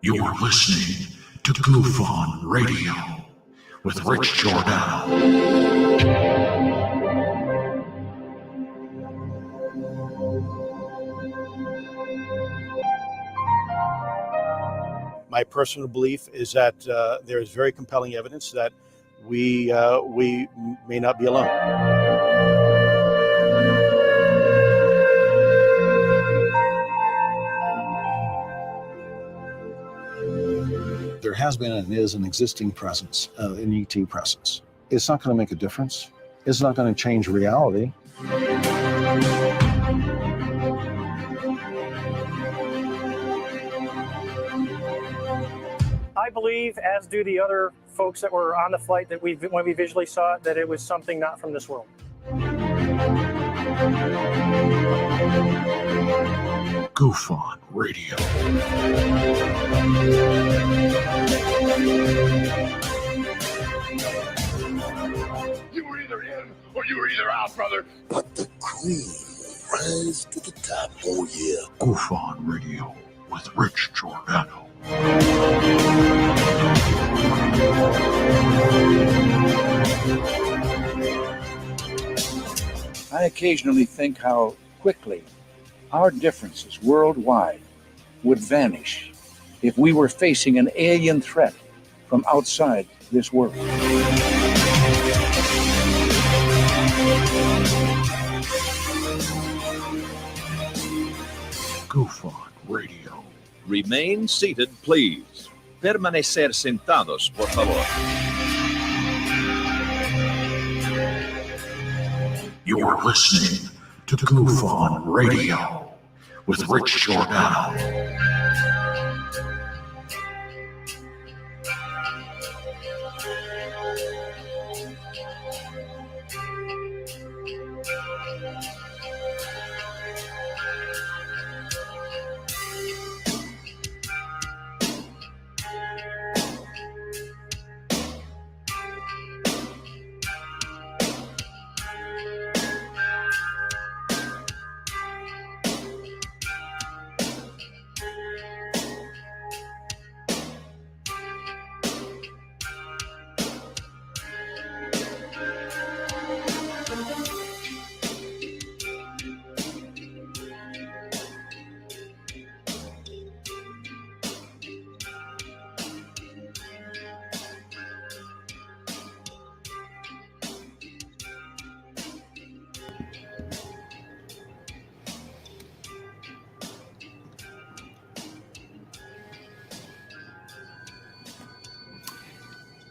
You're listening to GUFON Radio with Rich Giordano. My personal belief is that there is very compelling evidence that we may not be alone. There has been and is an existing presence, an ET presence. It's not going to make a difference. It's not going to change reality. I believe, as do the other folks that were on the flight, that when we visually saw it, that it was something not from this world. GUFON Radio. You were either in or you were either out, brother. But the cream will rise to the top. Oh, yeah. GUFON Radio with Rich Giordano. I occasionally think how quickly our differences worldwide would vanish if we were facing an alien threat from outside this world. GUFON Radio. Remain seated, please. Permanecer sentados, por favor. You're listening to GUFON Radio with Rich Giordano.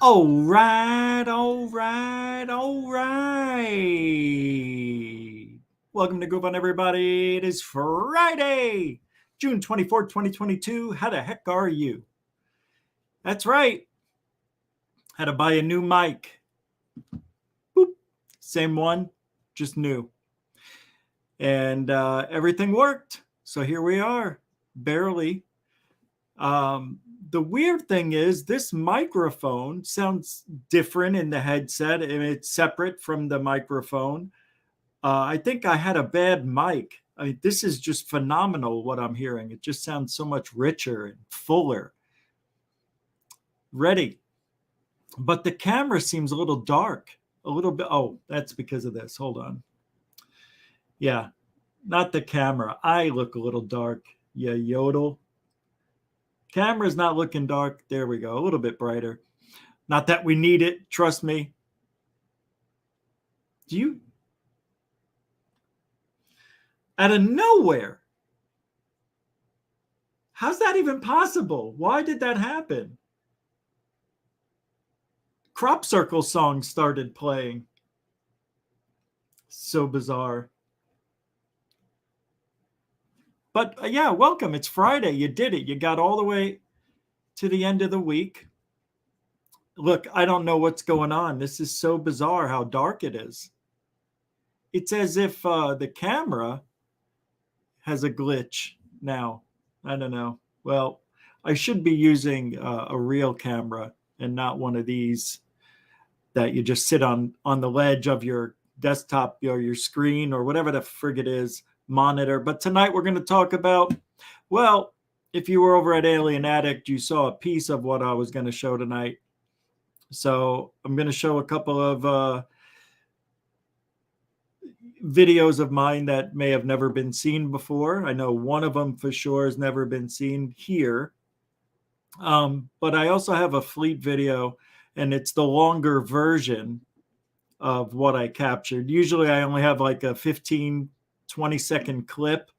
All right. Welcome to GUFON, everybody. It is Friday, June 24th, 2022. How the heck are you? That's right. Had to buy a new mic. Boop. Same one, just new. And everything worked. So here we are, barely. The weird thing is this microphone sounds different in the headset, and it's separate from the microphone. I think I had a bad mic. I mean, this is just phenomenal what I'm hearing. It just sounds so much richer and fuller. Ready. But the camera seems a little dark, a little bit. Oh, that's because of this. Hold on. Yeah, not the camera. I look a little dark. Yeah, yodel. Camera's not looking dark. There we go. A little bit brighter. Not that we need it. Trust me. Out of nowhere. How's that even possible? Why did that happen? Crop Circle song started playing. So bizarre. But yeah, welcome. It's Friday. You did it. You got all the way to the end of the week. Look, I don't know what's going on. This is so bizarre how dark it is. It's as if the camera has a glitch now. I don't know. Well, I should be using a real camera and not one of these that you just sit on the ledge of your desktop or your screen or whatever the frig it is. Monitor. But tonight we're going to talk about, well, if you were over at Alien Addict, you saw a piece of what I was going to show tonight. So I'm going to show a couple of videos of mine that may have never been seen before. I know one of them for sure has never been seen here. But I also have a fleet video, and it's the longer version of what I captured. Usually I only have like a 15, 20-second clip.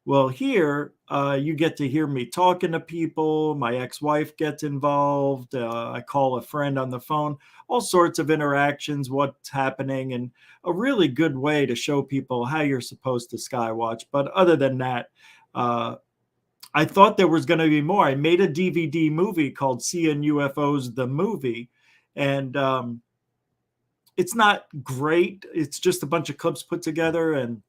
Well, here you get to hear me talking to people. My ex-wife gets involved. I call a friend on the phone, all sorts of interactions, what's happening, and a really good way to show people how you're supposed to skywatch. But other than that, I thought there was going to be more. I made a DVD movie called Seeing UFOs, the movie, and it's not great. It's just a bunch of clips put together, and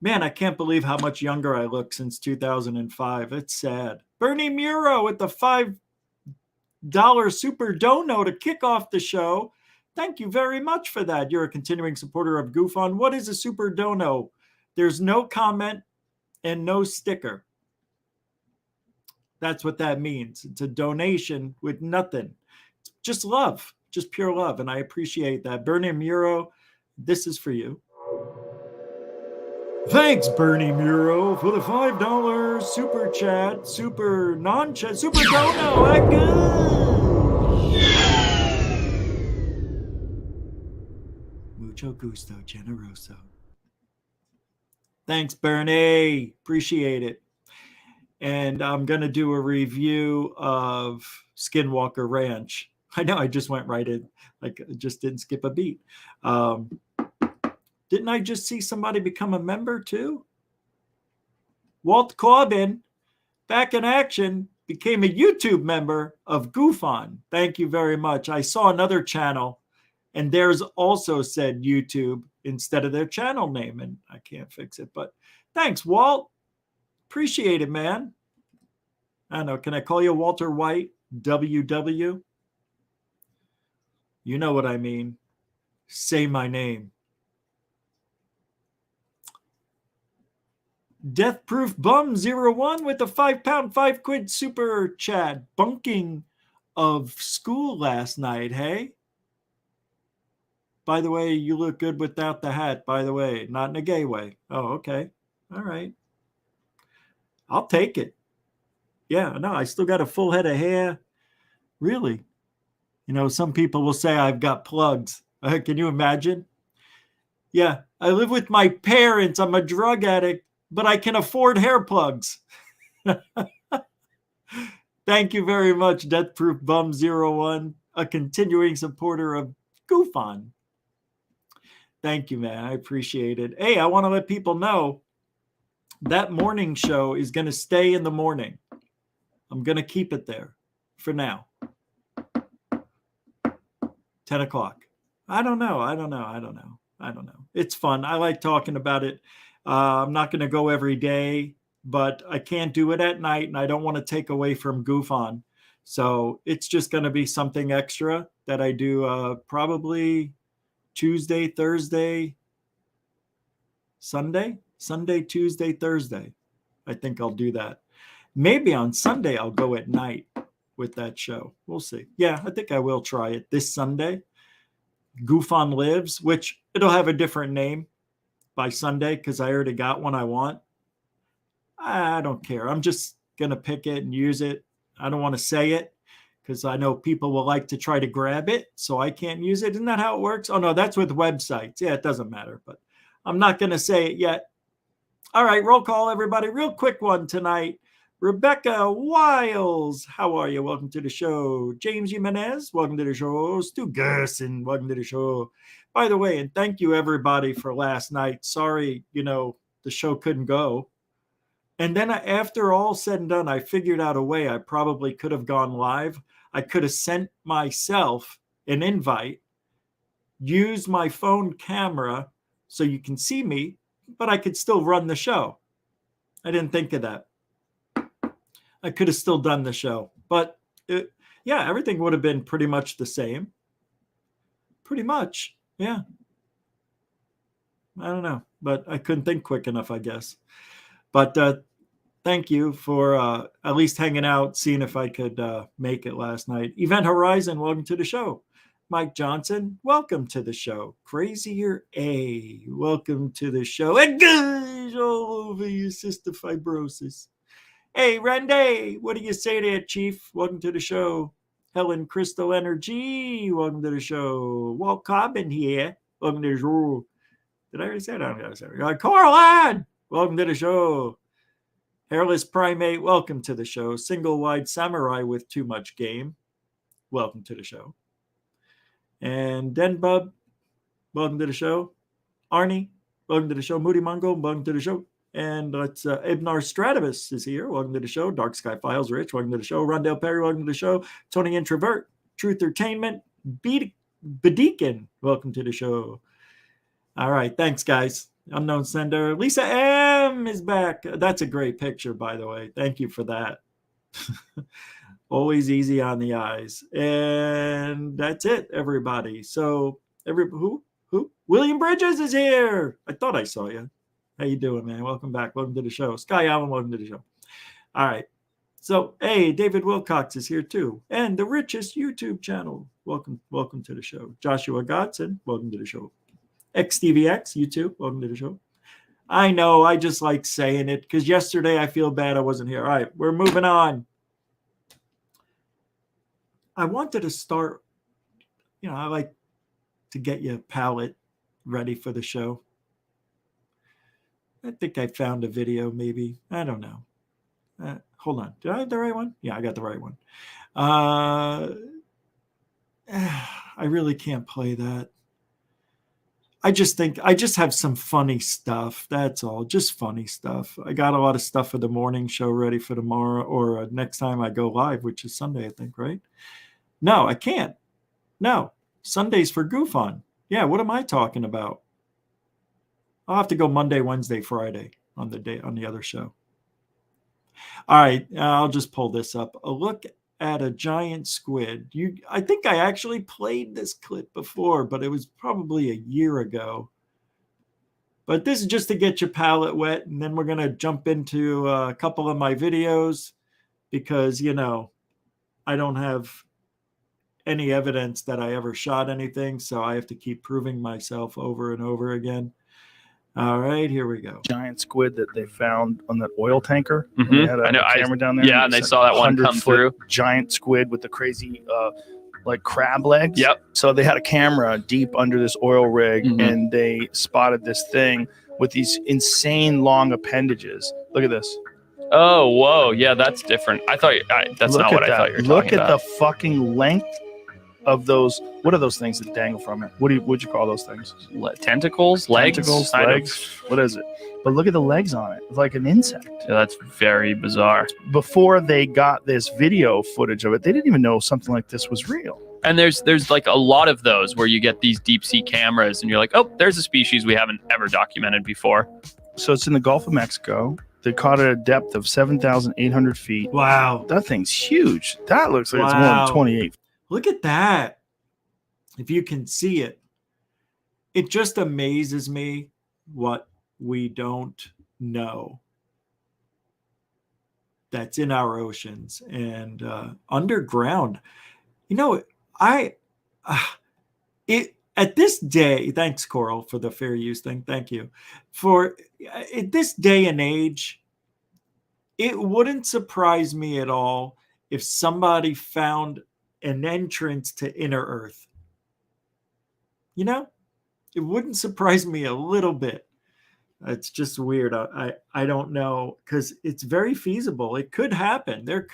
man, I can't believe how much younger I look since 2005. It's sad. Bernie Muro with the $5 super dono to kick off the show. Thank you very much for that. You're a continuing supporter of GUFON. What is a super dono? There's no comment and no sticker. That's what that means. It's a donation with nothing. It's just love, just pure love. And I appreciate that. Bernie Muro, this is for you. Thanks, Bernie Muro, for the $5 super chat, super non-chat, super dono. Mucho gusto, generoso. Thanks, Bernie. Appreciate it. And I'm going to do a review of Skinwalker Ranch. I know I just went right in, like just didn't skip a beat. Didn't I just see somebody become a member too? Walt Corbin, back in action, became a YouTube member of GUFON. Thank you very much. I saw another channel, and theirs also said YouTube instead of their channel name, and I can't fix it. But thanks, Walt. Appreciate it, man. I don't know. Can I call you Walter White? WW? You know what I mean. Say my name. Death Proof Bum 01 with the £5, 5 quid super chat. Bunking of school last night, hey? By the way, you look good without the hat, by the way. Not in a gay way. Oh, okay. All right. I'll take it. Yeah, no, I still got a full head of hair. Really? You know, some people will say I've got plugs. Can you imagine? Yeah, I live with my parents. I'm a drug addict, but I can afford hair plugs. Thank you very much, Death Proof Bum 01, a continuing supporter of GUFON. Thank you, man. I appreciate it. Hey, I want to let people know that morning show is going to stay in the morning. I'm going to keep it there for now. 10 o'clock. I don't know. It's fun. I like talking about it. I'm not going to go every day, but I can't do it at night, and I don't want to take away from GUFON. So it's just going to be something extra that I do probably Tuesday, Thursday, Sunday, Tuesday, Thursday. I think I'll do that. Maybe on Sunday I'll go at night with that show. We'll see. Yeah, I think I will try it this Sunday. GUFON Lives, which it'll have a different name by Sunday because I already got one I want. I don't care. I'm just going to pick it and use it. I don't want to say it because I know people will like to try to grab it, so I can't use it. Isn't that how it works? Oh, no, that's with websites. Yeah, it doesn't matter, but I'm not going to say it yet. All right, roll call, everybody. Real quick one tonight. Rebecca Wiles, how are you? Welcome to the show. James Jimenez, welcome to the show. Stu Gerson, welcome to the show. By the way, and thank you, everybody, for last night. Sorry, the show couldn't go. And then after all said and done, I figured out a way I probably could have gone live. I could have sent myself an invite, used my phone camera so you can see me, but I could still run the show. I didn't think of that. I could have still done the show, but everything would have been pretty much the same. Pretty much, yeah. I don't know, but I couldn't think quick enough, I guess. But thank you for at least hanging out, seeing if I could make it last night. Event Horizon, welcome to the show. Mike Johnson, welcome to the show. Crazier A, welcome to the show. And guys, all over your cystic fibrosis. Hey, Rende, what do you say there, Chief? Welcome to the show. Helen Crystal Energy, welcome to the show. Walt Cobbin here, welcome to the show. Did I already say that? I don't know. Sorry. Coraline, welcome to the show. Hairless Primate, welcome to the show. Single Wide Samurai with Too Much Game, welcome to the show. And Denbub, welcome to the show. Arnie, welcome to the show. Moody Mungo, welcome to the show. And let's Ibnar Stratovus is here. Welcome to the show. Dark Sky Files, Rich, welcome to the show. Rondell Perry, welcome to the show. Tony Introvert, Truth Entertainment, Bedeacon, welcome to the show. All right, thanks, guys. Unknown Sender. Lisa M is back. That's a great picture, by the way. Thank you for that. Always easy on the eyes. And that's it, everybody. So, who? William Bridges is here. I thought I saw you. How you doing, man? Welcome back. Welcome to the show. Sky Allen, welcome to the show. All right. So, hey, David Wilcox is here too. And the richest YouTube channel. Welcome to the show. Joshua Godson, welcome to the show. XTVX, you too. Welcome to the show. I know, I just like saying it because yesterday I feel bad I wasn't here. All right, we're moving on. I wanted to start, I like to get your palette ready for the show. I think I found a video, maybe. I don't know. Hold on. Did I have the right one? Yeah, I got the right one. I really can't play that. I just have some funny stuff. That's all. Just funny stuff. I got a lot of stuff for the morning show ready for tomorrow or next time I go live, which is Sunday, I think, right? No, I can't. No, Sunday's for GUFON. Yeah, what am I talking about? I'll have to go Monday, Wednesday, Friday on the other show. All right, I'll just pull this up. A look at a giant squid. I think I actually played this clip before, but it was probably a year ago. But this is just to get your palate wet, and then we're going to jump into a couple of my videos because, I don't have any evidence that I ever shot anything, so I have to keep proving myself over and over again. All right, here we go. Giant squid that they found on that oil tanker. Mm-hmm. They had a camera down there. Yeah, and they saw that one come through. Giant squid with the crazy, crab legs. Yep. So they had a camera deep under this oil rig, and they spotted this thing with these insane long appendages. Look at this. Oh, whoa. Yeah, that's different. That's not what I thought you were talking about. Look at the fucking length of those. What are those things that dangle from it? What'd you call those things? Tentacles? Legs? Tentacles, legs. What is it? But look at the legs on it. It's like an insect. Yeah, that's very bizarre. Before they got this video footage of it, they didn't even know something like this was real. And there's like a lot of those where you get these deep sea cameras and you're like, oh, there's a species we haven't ever documented before. So it's in the Gulf of Mexico. They caught it at a depth of 7,800 feet. Wow. That thing's huge. That looks like it's more than 28. Look at that. If you can see it, it just amazes me what we don't know that's in our oceans and underground. At this day, thanks, Coral, for the fair use thing. Thank you. At this day and age, it wouldn't surprise me at all if somebody found an entrance to inner Earth. It wouldn't surprise me a little bit. It's just weird. I don't know, because it's very feasible. It could happen. There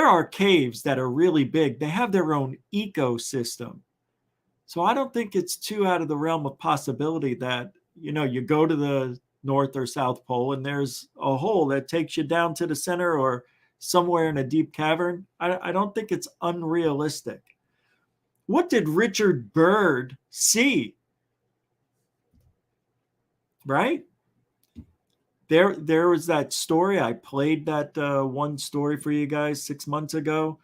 are caves that are really big. They have their own ecosystem. So I don't think it's too out of the realm of possibility that, you go to the North or South Pole and there's a hole that takes you down to the center or somewhere in a deep cavern. I don't think it's unrealistic. What did Richard Byrd see? Right? There was that story. I played that one story for you guys 6 months ago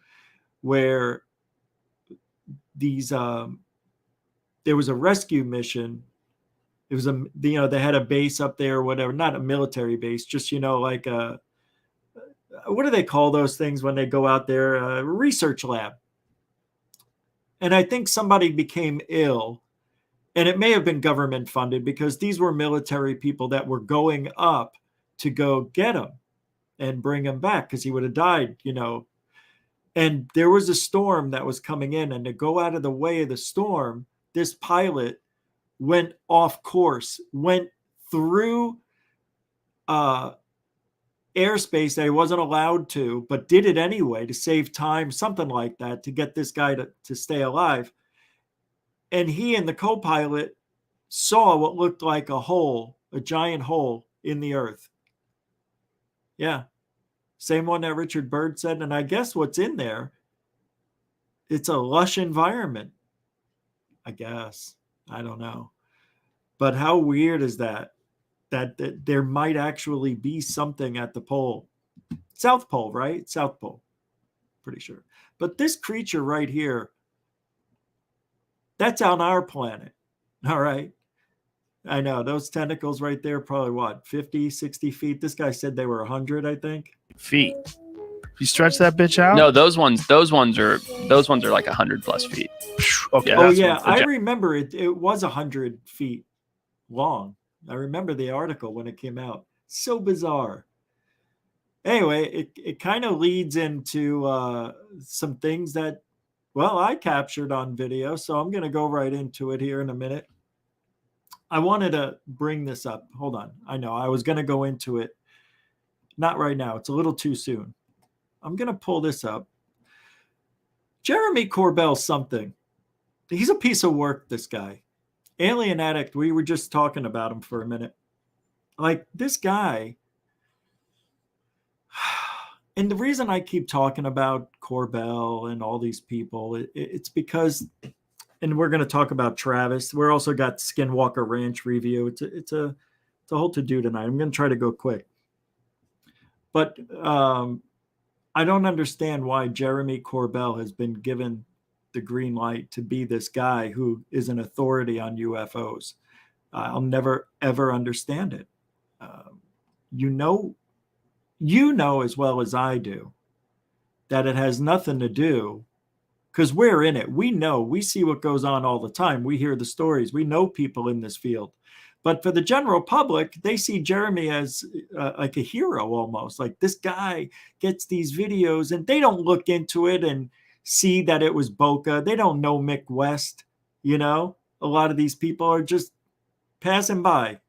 where there was a rescue mission It was they had a base up there or whatever, not a military base, just, like what do they call those things when they go out there? A research lab. And I think somebody became ill, and it may have been government funded because these were military people that were going up to go get him and bring him back because he would have died, And there was a storm that was coming in, and to go out of the way of the storm, this pilot went off course, went through airspace that he wasn't allowed to, but did it anyway to save time, something like that, to get this guy to stay alive. And he and the co-pilot saw what looked like a hole, a giant hole in the earth. Yeah. Same one that Richard Byrd said. And I guess what's in there, it's a lush environment. I guess. I don't know. But how weird is that? That there might actually be something at the pole. South Pole, right? South Pole. Pretty sure. But this creature right here, that's on our planet. All right. I know. Those tentacles right there, probably what, 50, 60 feet? This guy said they were 100, I think. Feet. If you stretch that bitch out? No, those ones are like 100 plus feet. Okay. Oh, yeah. I remember it was 100 feet long. I remember the article when it came out. So bizarre. Anyway, it kind of leads into some things that, well, I captured on video. So I'm going to go right into it here in a minute. I wanted to bring this up. Hold on. I know I was going to go into it. Not right now. It's a little too soon. I'm going to pull this up. Jeremy Corbell something. He's a piece of work, this guy. Alien Addict, we were just talking about him for a minute. Like, this guy, and the reason I keep talking about Corbell and all these people, it's because, and we're going to talk about Travis. We're also got Skinwalker Ranch review. It's a whole to-do tonight. I'm going to try to go quick. But I don't understand why Jeremy Corbell has been given the green light to be this guy who is an authority on UFOs. I'll never, ever understand it. You know as well as I do that it has nothing to do, because we're in it. We know, we see what goes on all the time. We hear the stories. We know people in this field. But for the general public, they see Jeremy as like a hero almost. Like, this guy gets these videos and they don't look into it and see that it was Boca. They don't know Mick West. A lot of these people are just passing by.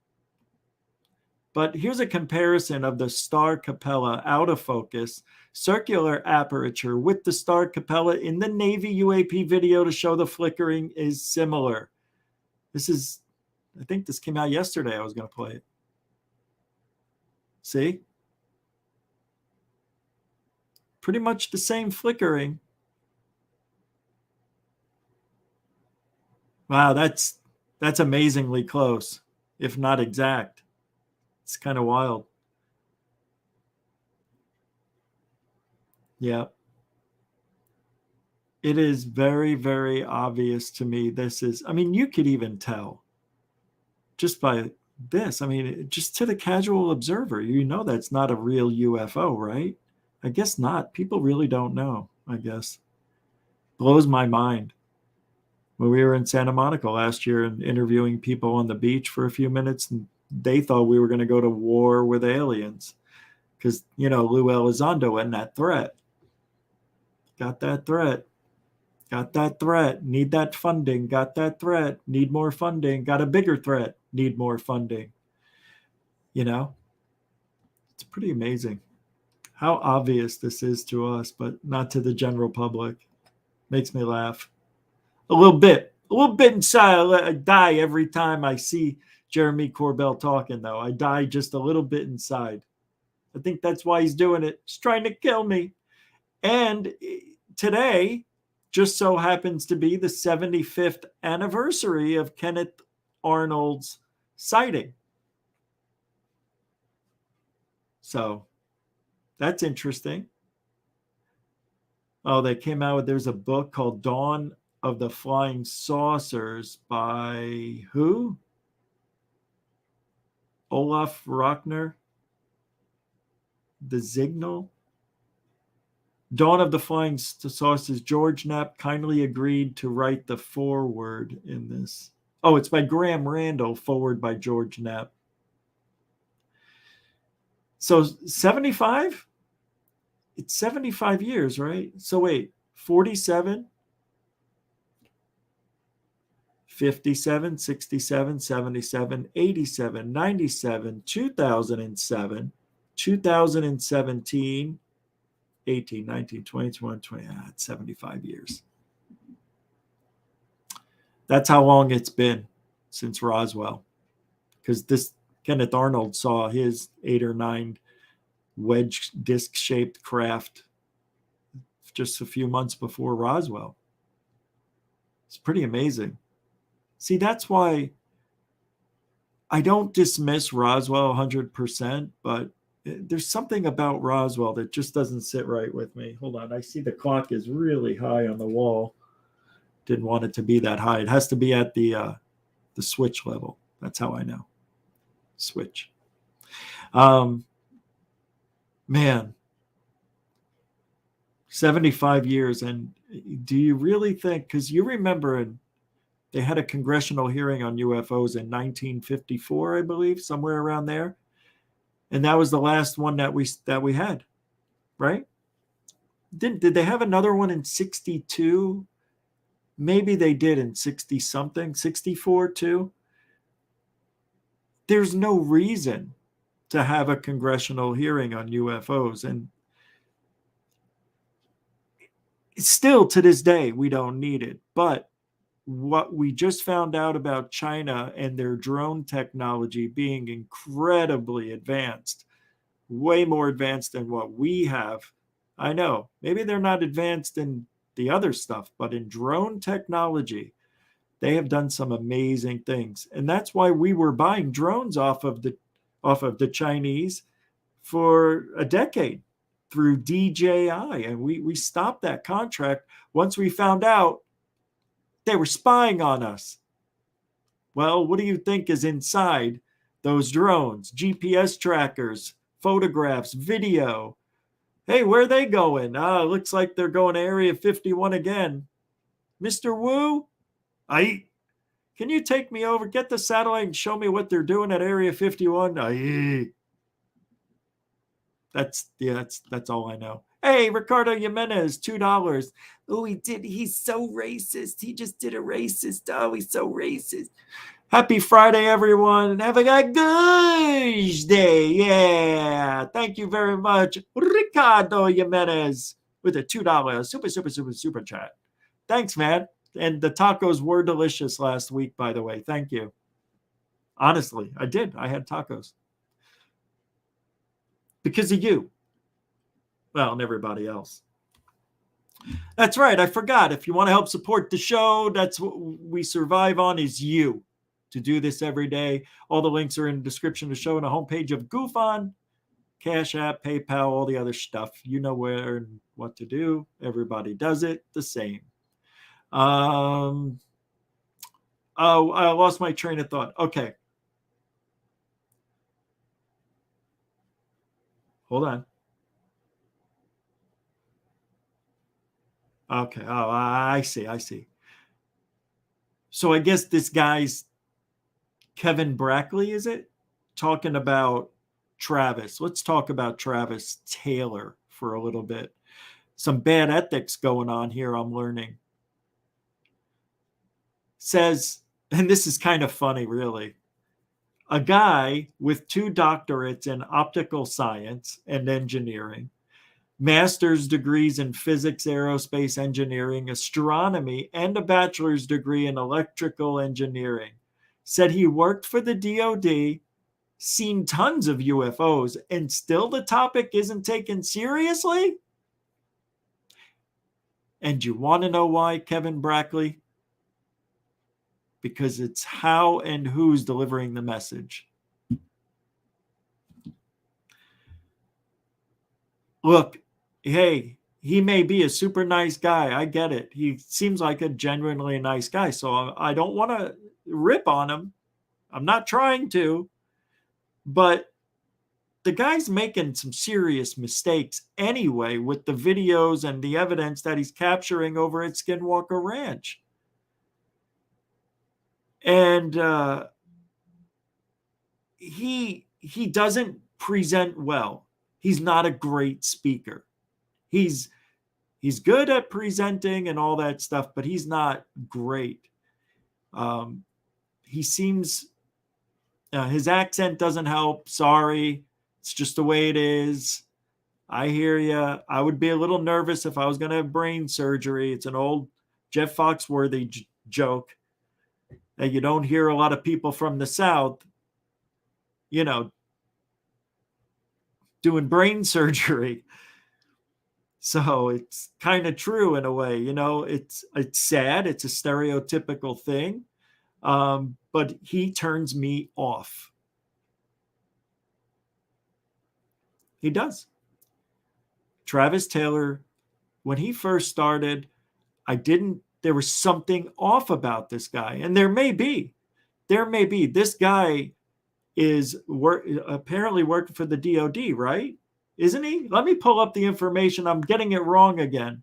But here's a comparison of the star capella out of focus, circular aperture with the star capella in the Navy UAP video to show the flickering is similar. I think this came out yesterday. I was going to play it. See? Pretty much the same flickering. Wow, that's amazingly close, if not exact. It's kind of wild. Yeah. It is very, very obvious to me. You could even tell just by this. Just to the casual observer, that's not a real UFO, right? I guess not. People really don't know, I guess. Blows my mind. When we were in Santa Monica last year and interviewing people on the beach for a few minutes, and they thought we were going to go to war with aliens because, Lou Elizondo and that threat. Got that threat. Got that threat. Need that funding. Got that threat. Need more funding. Got a bigger threat. Need more funding. It's pretty amazing how obvious this is to us, but not to the general public. Makes me laugh. A little bit inside. I die every time I see Jeremy Corbell talking, though. I die just a little bit inside. I think that's why he's doing it. He's trying to kill me. And today just so happens to be the 75th anniversary of Kenneth Arnold's sighting. So that's interesting. Oh, they came out with, there's a book called Dawn of the Flying Saucers by who? Olaf Rockner, The Signal, Dawn of the Flying Saucers. George Knapp kindly agreed to write the foreword in this. Oh, it's by Graham Randall, forward by George Knapp. So 75? It's 75 years, right? So wait, 47, 57, 67, 77, 87, 97, 2007, 2017, 18, 19, 20, 21, 20. It's 75 years. That's how long it's been since Roswell. Because this Kenneth Arnold saw his 8 or 9 wedge disc-shaped craft just a few months before Roswell. It's pretty amazing. See, that's why I don't dismiss Roswell 100%, but there's something about Roswell that just doesn't sit right with me. Hold on. I see the clock is really high on the wall. Didn't want it to be that high. It has to be at the switch level. That's how I know. Switch. Man, 75 years. And do you really think, because you remember they had a congressional hearing on UFOs in 1954, I believe, somewhere around there. And that was the last one that we had, right? Did they have another one in 62? Maybe they did in 60 something, 64 too. There's no reason to have a congressional hearing on UFOs. And still to this day, we don't need it. But what we just found out about China and their drone technology being incredibly advanced, way more advanced than what we have. I know, maybe they're not advanced in the other stuff, but in drone technology, they have done some amazing things. And that's why we were buying drones off of the Chinese for a decade through DJI. And we stopped that contract once we found out they were spying on us. Well, what do you think is inside those drones? GPS trackers, photographs, video. Hey, where are they going? Looks like they're going to Area 51 again. Mr. Wu, can you take me over? Get the satellite and show me what they're doing at Area 51. That's all I know. Hey, Ricardo Jimenez, $2. Oh, he's so racist. He just did a racist. Oh, he's so racist. Happy Friday, everyone. Have a good day. Yeah. Thank you very much, Ricardo Jimenez, with a $2 super chat. Thanks, man. And the tacos were delicious last week, by the way. Thank you. Honestly, I did. I had tacos. Because of you. Well, and everybody else. That's right. I forgot. If you want to help support the show, that's what we survive on, is you. To do this every day. All the links are in the description of the show and the homepage of GUFON, Cash App, PayPal, all the other stuff. You know where and what to do. Everybody does it the same. I lost my train of thought. Okay. Hold on. Okay. Oh, I see. So I guess this guy's Kevin Brackley, is it? Talking about Travis. Let's talk about Travis Taylor for a little bit. Some bad ethics going on here, I'm learning. Says, and this is kind of funny, really. A guy with 2 doctorates in optical science and engineering, master's degrees in physics, aerospace engineering, astronomy, and a bachelor's degree in electrical engineering, said he worked for the DOD, seen tons of UFOs, and still the topic isn't taken seriously? And you want to know why, Kevin Brackley? Because it's how and who's delivering the message. Look, hey, he may be a super nice guy. I get it. He seems like a genuinely nice guy. So I don't want to rip on him. I'm not trying to. But the guy's making some serious mistakes anyway with the videos and the evidence that he's capturing over at Skinwalker Ranch. And he doesn't present well. He's not a great speaker. He's good at presenting and all that stuff, but he's not great. He seems, his accent doesn't help. Sorry. It's just the way it is. I hear you. I would be a little nervous if I was going to have brain surgery. It's an old Jeff Foxworthy joke that you don't hear a lot of people from the South, doing brain surgery. So it's kind of true in a way, it's sad. It's a stereotypical thing. But he turns me off. He does. Travis Taylor, when he first started, there was something off about this guy. And there may be. This guy is apparently working for the DOD, right? Isn't he? Let me pull up the information. I'm getting it wrong again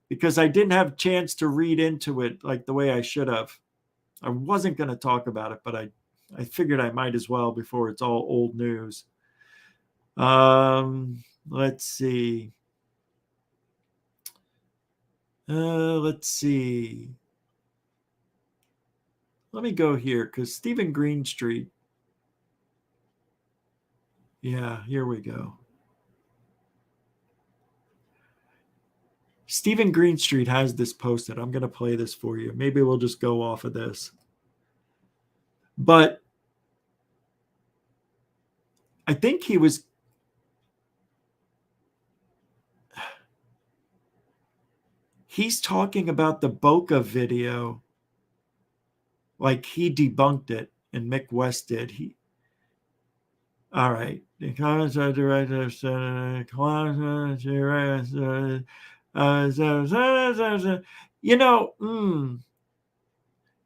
because I didn't have a chance to read into it like the way I should have. I wasn't going to talk about it, but I figured I might as well before it's all old news. Let's see. Let me go here because Stephen Greenstreet. Yeah, here we go. Stephen Greenstreet has this posted. I'm going to play this for you. Maybe we'll just go off of this. But I think he's talking about the Boca video like he debunked it and Mick West did. All right. The comments are director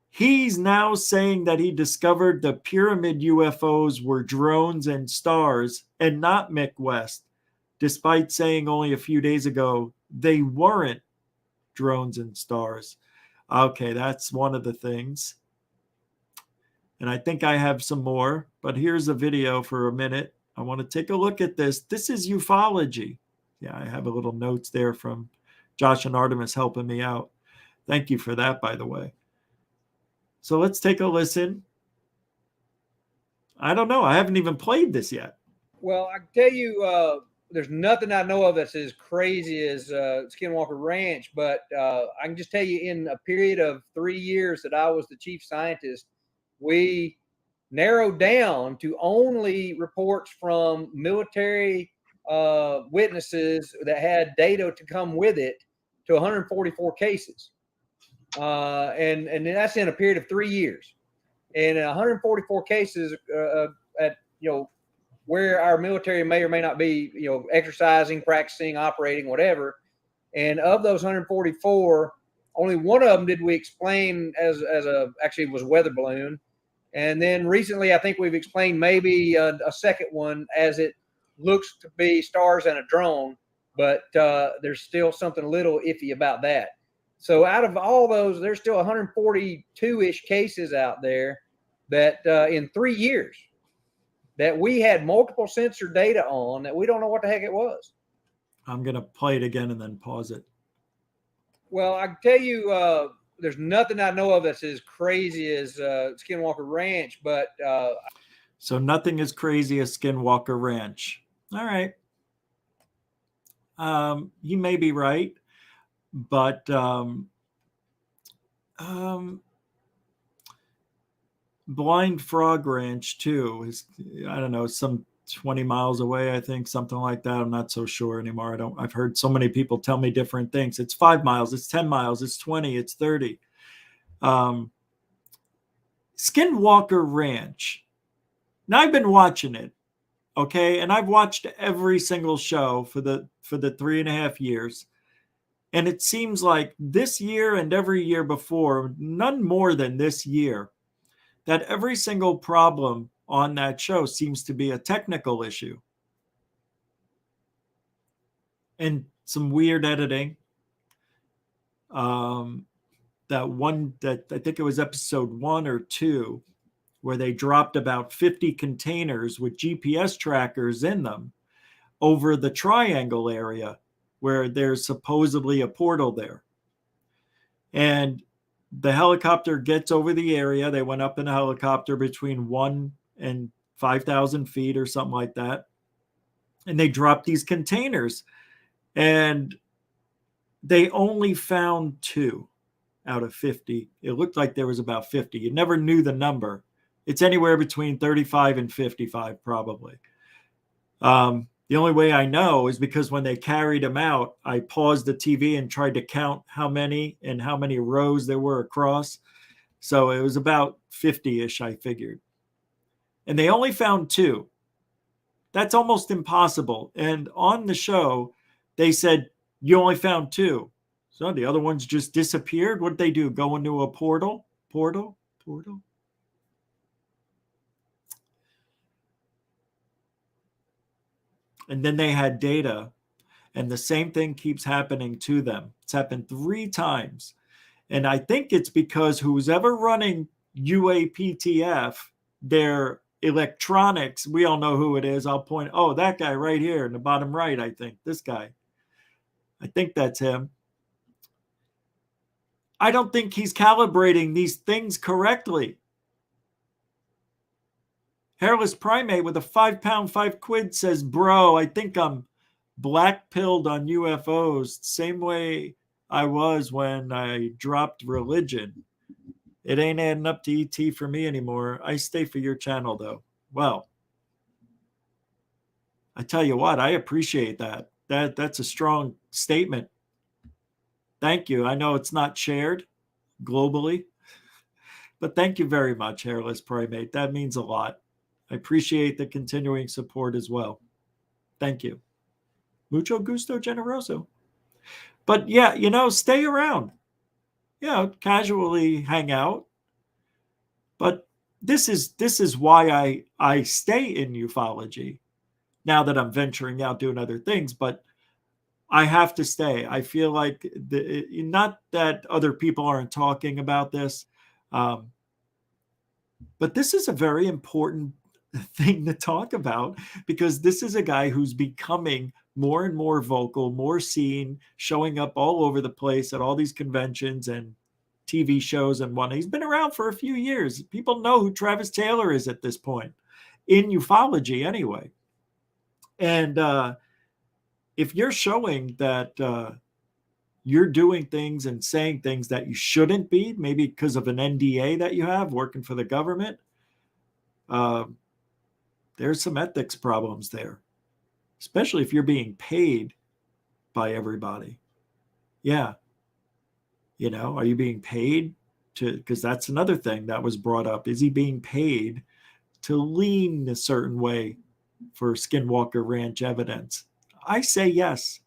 he's now saying that he discovered the pyramid UFOs were drones and stars and not Mick West, despite saying only a few days ago they weren't drones and stars. Okay, that's one of the things. And I think I have some more, but here's a video for a minute. I want to take a look at this. This is ufology. Yeah, I have a little notes there from Josh and Artemis helping me out. Thank you for that, by the way. So let's take a listen. I don't know. I haven't even played this yet. Well, I can tell you, there's nothing I know of that's as crazy as Skinwalker Ranch, but I can just tell you in a period of 3 years that I was the chief scientist, we narrowed down to only reports from military witnesses that had data to come with it to 144 cases. And that's in a period of 3 years. And 144 cases at, where our military may or may not be, exercising, practicing, operating, whatever. And of those 144, only one of them did we explain actually was a weather balloon. And then recently, I think we've explained maybe a second one as it looks to be stars and a drone, but there's still something a little iffy about that. So out of all those, there's still 142-ish cases out there that in 3 years that we had multiple sensor data on that we don't know what the heck it was. I'm going to play it again and then pause it. Well, I can tell you, there's nothing I know of that's as crazy as Skinwalker Ranch, but so nothing as crazy as Skinwalker Ranch. All right. You may be right, but Blind Frog Ranch too is, I don't know, some 20 miles away, I think, something like that. I'm not so sure anymore. I've heard so many people tell me different things. It's 5 miles, it's 10 miles, it's 20, it's 30. Skinwalker Ranch. Now I've been watching it, okay, and I've watched every single show for the 3.5 years, and it seems like this year and every year before, none more than this year, that every single problem on that show seems to be a technical issue and some weird editing. That I think it was episode 1 or 2, where they dropped about 50 containers with GPS trackers in them over the triangle area where there's supposedly a portal there. And the helicopter gets over the area. They went up in a helicopter between 1 and 5,000 feet or something like that. And they dropped these containers. And they only found 2 out of 50. It looked like there was about 50. You never knew the number. It's anywhere between 35 and 55, probably. The only way I know is because when they carried him out, I paused the TV and tried to count how many and how many rows there were across. So it was about 50-ish, I figured. And they only found 2. That's almost impossible. And on the show, they said, you only found 2. So the other ones just disappeared. What did they do? Go into a portal? Portal? And then they had data, and the same thing keeps happening to them. It's happened 3 times. And I think it's because who's ever running UAPTF, their electronics, we all know who it is. I'll point, that guy right here in the bottom right, I think. This guy. I think that's him. I don't think he's calibrating these things correctly. Hairless Primate with a 5 pound, 5 quid says, bro, I think I'm black-pilled on UFOs. Same way I was when I dropped religion. It ain't adding up to ET for me anymore. I stay for your channel, though. Well, I tell you what, I appreciate that. That's a strong statement. Thank you. I know it's not shared globally, but thank you very much, Hairless Primate. That means a lot. I appreciate the continuing support as well. Thank you. Mucho gusto generoso. But yeah, stay around. Casually hang out. But this is why I stay in ufology now that I'm venturing out doing other things, but I have to stay. I feel like not that other people aren't talking about this, but this is a very important thing to talk about, because this is a guy who's becoming more and more vocal, more seen, showing up all over the place at all these conventions and TV shows and whatnot. He's been around for a few years. People know who Travis Taylor is at this point, in ufology anyway. And if you're showing that you're doing things and saying things that you shouldn't be, maybe because of an NDA that you have working for the government, there's some ethics problems there, especially if you're being paid by everybody. Yeah. Are you being paid because that's another thing that was brought up. Is he being paid to lean a certain way for Skinwalker Ranch evidence? I say yes.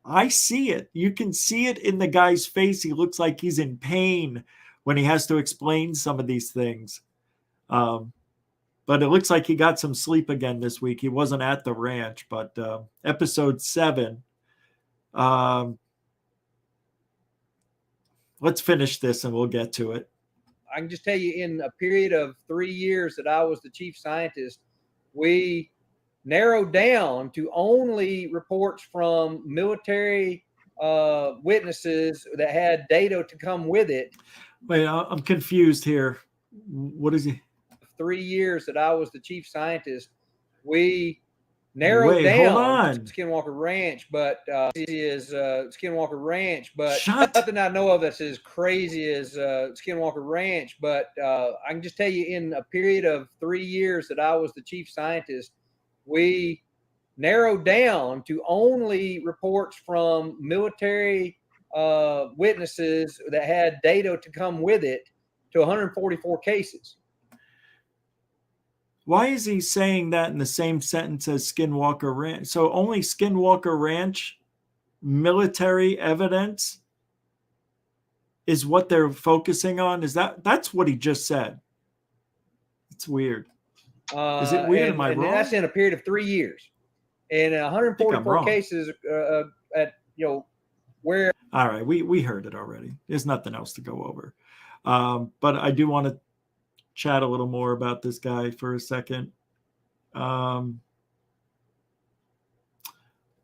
I see it. You can see it in the guy's face. He looks like he's in pain when he has to explain some of these things. But it looks like he got some sleep again this week. He wasn't at the ranch, but episode 7. Let's finish this and we'll get to it. I can just tell you, in a period of 3 years that I was the chief scientist, we narrowed down to only reports from military witnesses that had data to come with it. Wait, I'm confused here. What is he? 3 years that I was the chief scientist, we narrowed down Skinwalker Ranch, but it is Skinwalker Ranch, but nothing I know of that's as crazy as Skinwalker Ranch. But I can just tell you, in a period of 3 years that I was the chief scientist, we narrowed down to only reports from military witnesses that had data to come with it to 144 cases. Why is he saying that in the same sentence as Skinwalker Ranch? So only Skinwalker Ranch military evidence is what they're focusing on? That's what he just said. It's weird. Is it weird? And, Am I and wrong? that's in a period of 3 years. And I think I'm 144 wrong. cases at, where. All right, we heard it already. There's nothing else to go over. But I do want to chat a little more about this guy for a second.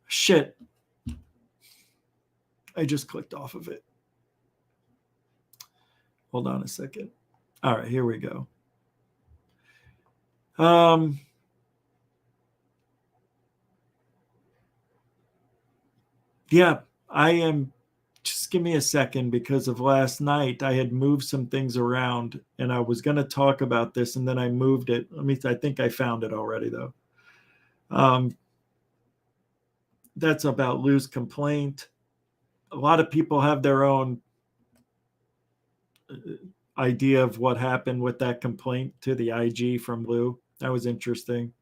Shit. I just clicked off of it. Hold on a second. All right, here we go. Yeah, I am. Just give me a second, because of last night I had moved some things around and I was going to talk about this and then I moved it. I think I found it already though. That's about Lou's complaint. A lot of people have their own idea of what happened with that complaint to the IG from Lou. That was interesting.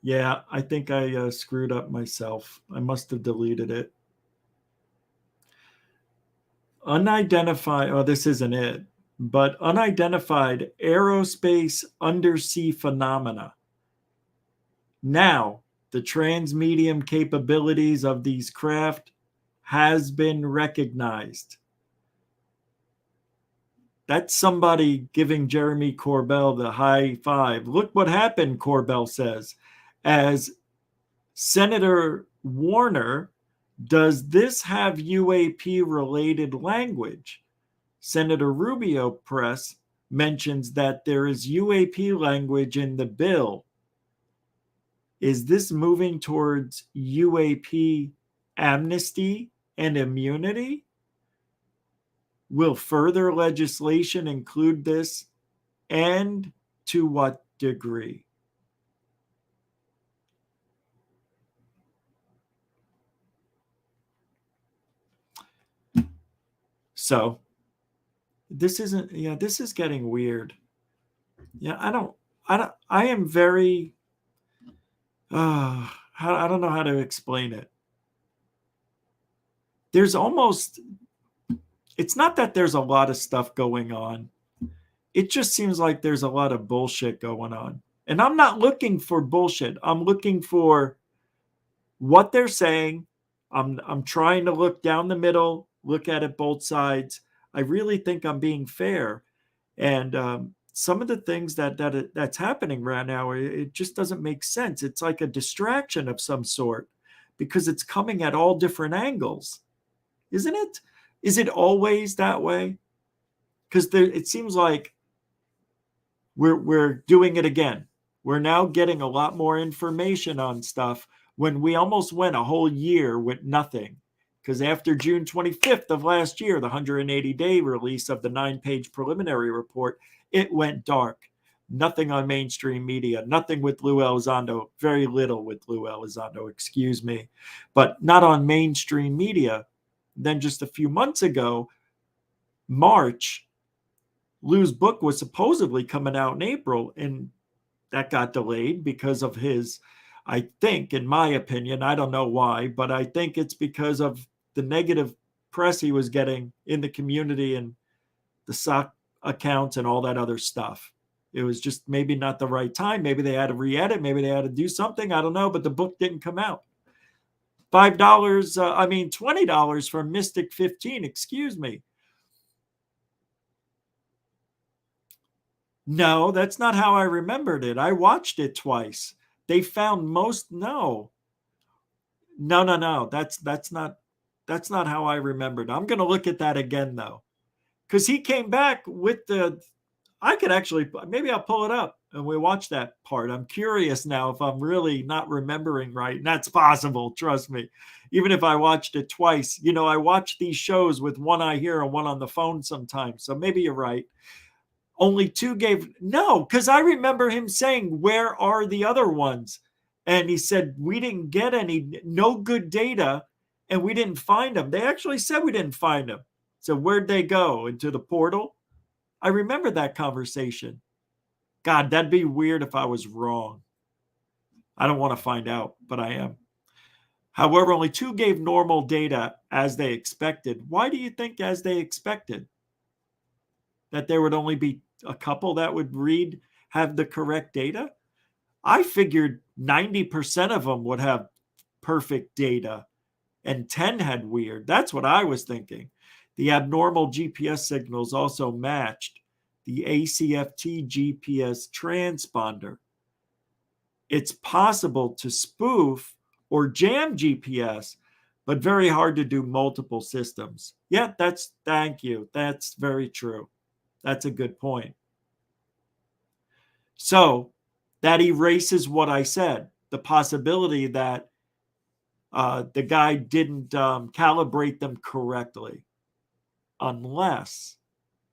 Yeah, I think I screwed up myself. I must have deleted it. Unidentified, oh, this isn't it, but unidentified aerospace undersea phenomena. Now, the transmedium capabilities of these craft has been recognized. That's somebody giving Jeremy Corbell the high five. Look what happened, Corbell says. As Senator Warner, does this have UAP-related language? Senator Rubio press mentions that there is UAP language in the bill. Is this moving towards UAP amnesty and immunity? Will further legislation include this, and to what degree? So this isn't, yeah, this is getting weird. Yeah, I am very, I don't know how to explain it. There's almost, it's not that there's a lot of stuff going on. It just seems like there's a lot of bullshit going on. And I'm not looking for bullshit. I'm looking for what they're saying. I'm trying to look down the middle, look at it both sides. I really think I'm being fair. And some of the things that's happening right now, it just doesn't make sense. It's like a distraction of some sort because it's coming at all different angles. Isn't it? Is it always that way? Because it seems like we're doing it again. We're now getting a lot more information on stuff when we almost went a whole year with nothing. Because after June 25th of last year, the 180-day release of the 9-page preliminary report, it went dark. Nothing on mainstream media, nothing with Lou Elizondo, very little with Lou Elizondo, excuse me, but not on mainstream media. Then just a few months ago, March, Lou's book was supposedly coming out in April, and that got delayed because of his, I think, in my opinion, I don't know why, but I think it's because of the negative press he was getting in the community and the SOC accounts and all that other stuff. It was just maybe not the right time. Maybe they had to re-edit. Maybe they had to do something. I don't know, but the book didn't come out. $20 for Mystic 15, excuse me. No, that's not how I remembered it. I watched it twice. They found most, no. That's not how I remembered. I'm going to look at that again though. Because he came back with I could actually, maybe I'll pull it up and we watch that part. I'm curious now if I'm really not remembering right. And that's possible, trust me. Even if I watched it twice, I watch these shows with one eye here and one on the phone sometimes. So maybe you're right. Only 2 gave, no, because I remember him saying, where are the other ones? And he said, we didn't get any, no good data, and we didn't find them. They actually said we didn't find them. So where'd they go? Into the portal? I remember that conversation. God, that'd be weird if I was wrong. I don't want to find out, but I am. However, only 2 gave normal data as they expected. Why do you think as they expected? that there would only be a couple that would have the correct data. I figured 90% of them would have perfect data and 10 had weird. That's what I was thinking. The abnormal GPS signals also matched the ACFT GPS transponder. It's possible to spoof or jam GPS, but very hard to do multiple systems. Yeah, thank you. That's very true. That's a good point. So that erases what I said, the possibility that the guy didn't calibrate them correctly, unless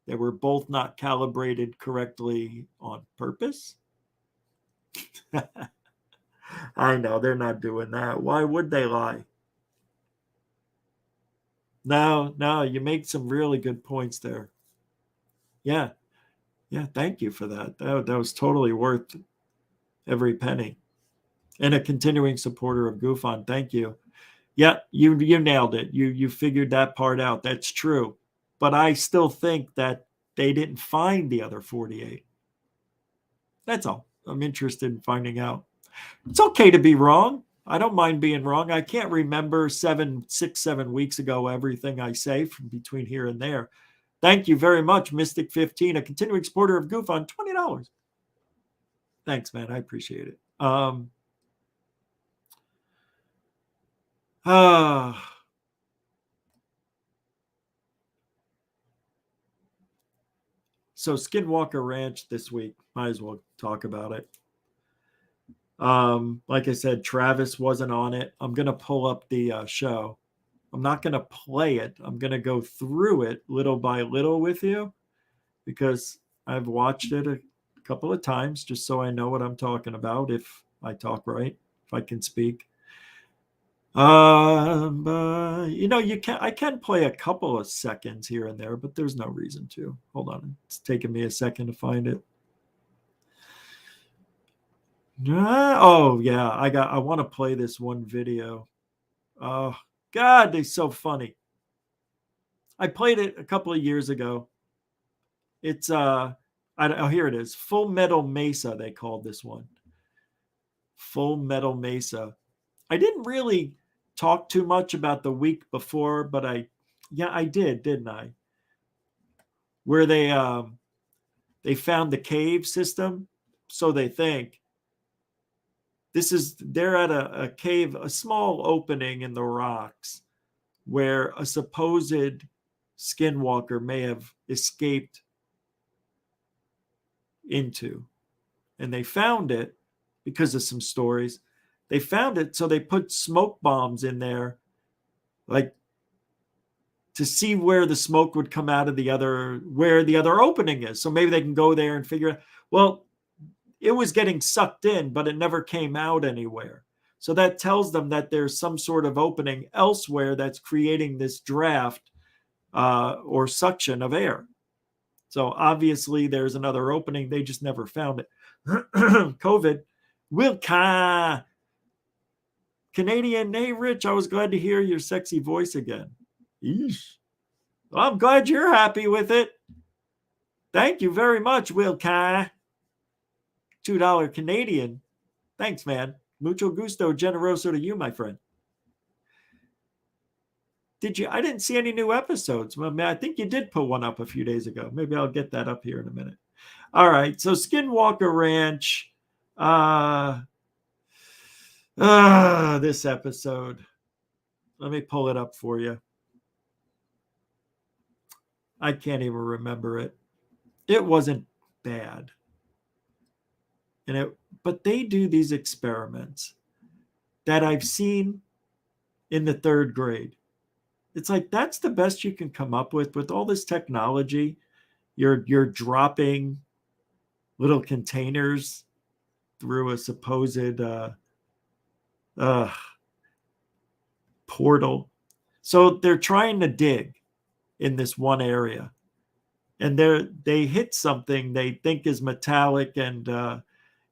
they were both not calibrated correctly on purpose. I know they're not doing that. Why would they lie? No, you make some really good points there. Yeah, thank you for that. That was totally worth every penny. And a continuing supporter of GUFON. Thank you. Yeah, you nailed it. You figured that part out. That's true. But I still think that they didn't find the other 48. That's all. I'm interested in finding out. It's okay to be wrong. I don't mind being wrong. I can't remember 7 weeks ago everything I say from between here and there. Thank you very much, Mystic15, a continuing supporter of GUFON, $20. Thanks, man. I appreciate it. So Skinwalker Ranch this week, might as well talk about it. Like I said, Travis wasn't on it. I'm going to pull up the show. I'm not going to play it. I'm going to go through it little by little with you because I've watched it a couple of times just so I know what I'm talking about, if I talk right, if I can speak. I can play a couple of seconds here and there, but there's no reason to. Hold on. It's taking me a second to find it. Oh yeah, I want to play this one video. Oh God, they're so funny. I played it a couple of years ago. It's here it is. Full Metal Mesa, they called this one. Full Metal Mesa. I didn't really talk too much about the week before, but I did, didn't I? Where they found the cave system, so they think. They're at a cave, a small opening in the rocks where a supposed skinwalker may have escaped into. And they found it because of some stories. They found it, so they put smoke bombs in there, like to see where the smoke would come out of where the other opening is. So maybe they can go there and figure out, well, it was getting sucked in, but it never came out anywhere. So that tells them that there's some sort of opening elsewhere that's creating this draft or suction of air. So obviously there's another opening. They just never found it. COVID. Canadian, hey, Rich, I was glad to hear your sexy voice again. Eesh. Well, I'm glad you're happy with it. Thank you very much, Wilka. $2 Canadian. Thanks, man. Mucho gusto, generoso to you, my friend. I didn't see any new episodes. Well, I think you did put one up a few days ago. Maybe I'll get that up here in a minute. All right. So Skinwalker Ranch. This episode. Let me pull it up for you. I can't even remember it. It wasn't bad. But they do these experiments that I've seen in the 3rd grade. It's like, that's the best you can come up with all this technology. You're dropping little containers through a supposed portal. So they're trying to dig in this one area, and they hit something they think is metallic, and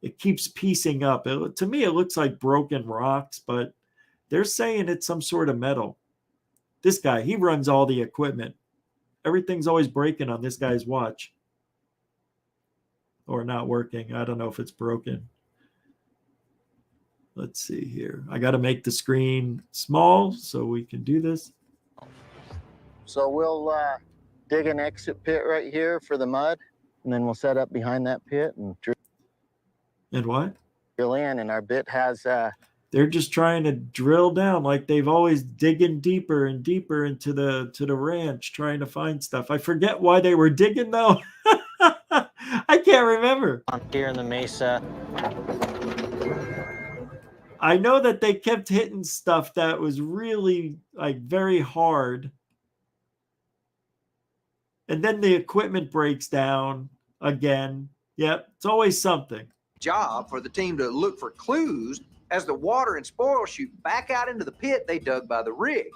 it keeps piecing up. To me, it looks like broken rocks, but they're saying it's some sort of metal. This guy, he runs all the equipment. Everything's always breaking on this guy's watch. or not working. I don't know if it's broken. Let's see here. I got to make the screen small so we can do this. So we'll dig an exit pit right here for the mud, and then we'll set up behind that pit and drill. And what? Drill in, and our bit has. They're just trying to drill down, like they've always digging deeper and deeper into the ranch, trying to find stuff. I forget why they were digging though. I can't remember. Here in the mesa. I know that they kept hitting stuff that was really like very hard. And then the equipment breaks down again. Yep, it's always something. Job for the team to look for clues as the water and spoil shoot back out into the pit they dug by the rig.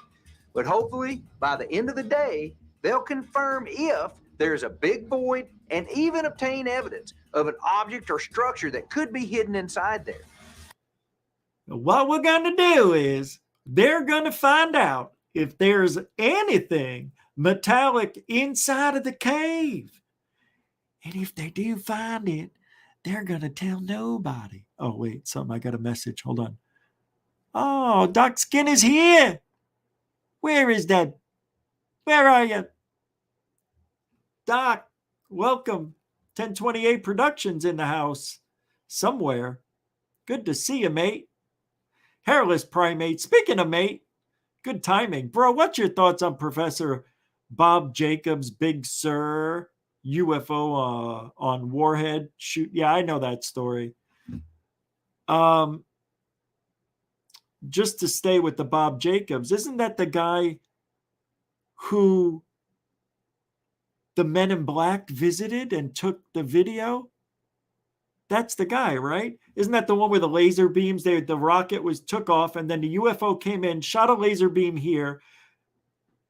But hopefully, by the end of the day, they'll confirm if there's a big void and even obtain evidence of an object or structure that could be hidden inside there. What we're going to do is they're going to find out if there's anything metallic inside of the cave. And if they do find it, they're going to tell nobody. Oh, wait, I got a message. Hold on. Oh, Doc Skin is here. Where is that? Where are you? Doc, welcome. 1028 Productions in the house somewhere. Good to see you, mate. Hairless Primate. Speaking of mate, good timing. Bro, what's your thoughts on Professor Bob Jacobs' Big Sur UFO on Warhead shoot? Yeah, I know that story. Just to stay with the Bob Jacobs, isn't that the guy who the Men in Black visited and took the video? That's the guy, right? Isn't that the one where the laser beams, the rocket took off, and then the UFO came in, shot a laser beam here,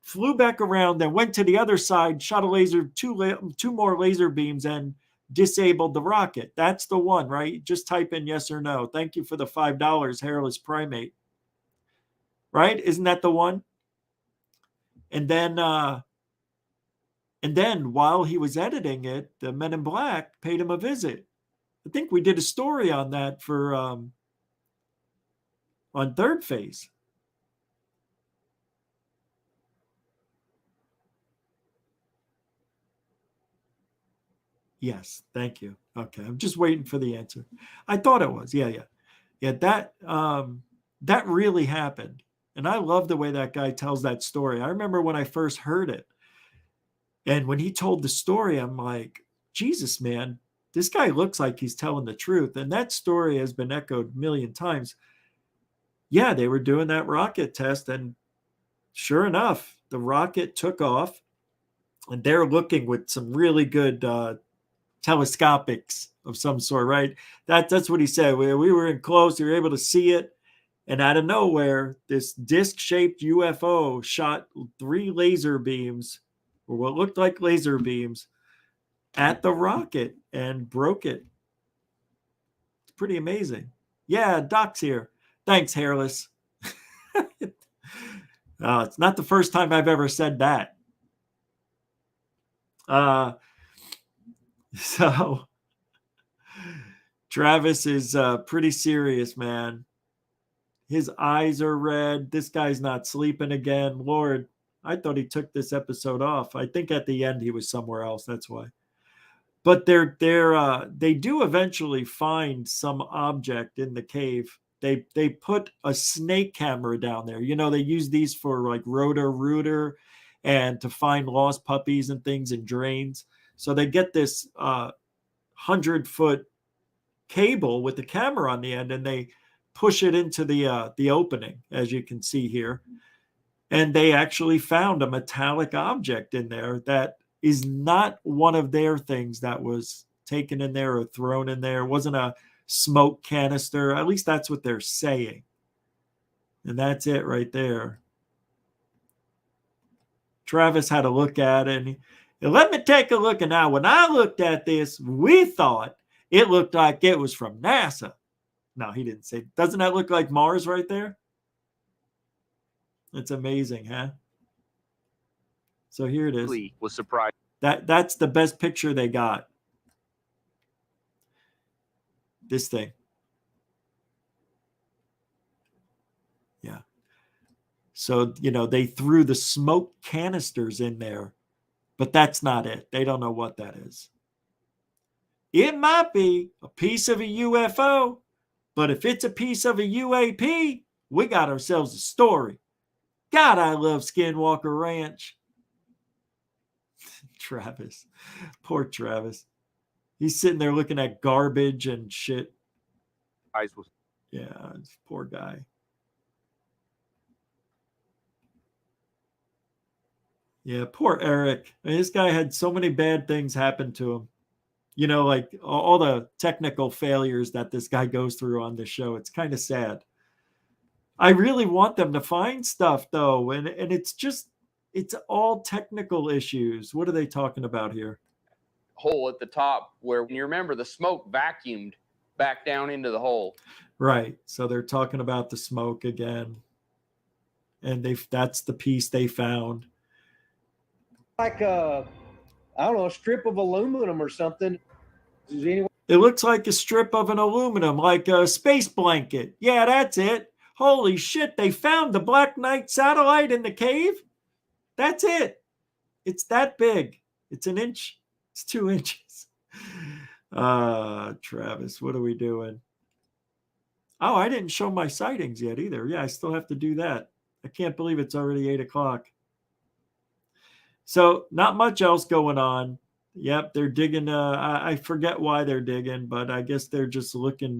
flew back around, then went to the other side, shot a laser, two more laser beams, and disabled the rocket. That's the one, right? Just type in yes or no. Thank you for the $5, Hairless Primate. Right? Isn't that the one? And then while he was editing it, the Men in Black paid him a visit. I think we did a story on that for on Third Phase. Yes, thank you. Okay, I'm just waiting for the answer. I thought it was. Yeah. That really happened, and I love the way that guy tells that story. I remember when I first heard it, and when he told the story, I'm like, Jesus, man, this guy looks like he's telling the truth. And that story has been echoed a million times. Yeah, they were doing that rocket test, and sure enough, the rocket took off, and they're looking with some really good telescopics of some sort, right? That's what he said. We were in close, we were able to see it, and out of nowhere, this disc-shaped UFO shot 3 laser beams, or what looked like laser beams, at the rocket and broke it. It's pretty amazing. Yeah, Doc's here. Thanks, Hairless. It's not the first time I've ever said that. So Travis is pretty serious, man. His eyes are red. This guy's not sleeping again. Lord, I thought he took this episode off. I think at the end he was somewhere else. That's why. But they do eventually find some object in the cave. They put a snake camera down there. You know, they use these for like rotor-rooter and to find lost puppies and things in drains. So they get this 100-foot cable with the camera on the end, and they push it into the opening, as you can see here. And they actually found a metallic object in there that is not one of their things that was taken in there or thrown in there. It wasn't a smoke canister. At least that's what they're saying. And that's it right there. Travis had a look at it. And let me take a look. And now when I looked at this, we thought it looked like it was from NASA. No, he didn't say. Doesn't that look like Mars right there? It's amazing, huh? So here it is. Was surprised. That's the best picture they got. This thing. Yeah. So, you know, they threw the smoke canisters in there, but that's not it. They don't know what that is. It might be a piece of a UFO, but if it's a piece of a UAP, we got ourselves a story. God, I love Skinwalker Ranch. Travis. Poor Travis. He's sitting there looking at garbage and shit. Yeah, poor guy. Yeah, poor Eric. I mean, this guy had so many bad things happen to him. You know, like all the technical failures that this guy goes through on this show. It's kind of sad. I really want them to find stuff, though. And it's just, it's all technical issues. What are they talking about here? Hole at the top where, you remember, the smoke vacuumed back down into the hole. Right. So they're talking about the smoke again. And that's the piece they found. Like I don't know, a strip of aluminum or something. Does anyone... It looks like a strip of an aluminum, like a space blanket. Yeah, that's it. Holy shit, they found the Black Knight satellite in the cave? That's it. It's that big. It's an inch. It's 2 inches. Travis, what are we doing? Oh, I didn't show my sightings yet either. Yeah, I still have to do that. I can't believe it's already 8 o'clock. So not much else going on. Yep, they're digging. I forget why they're digging, but I guess they're just looking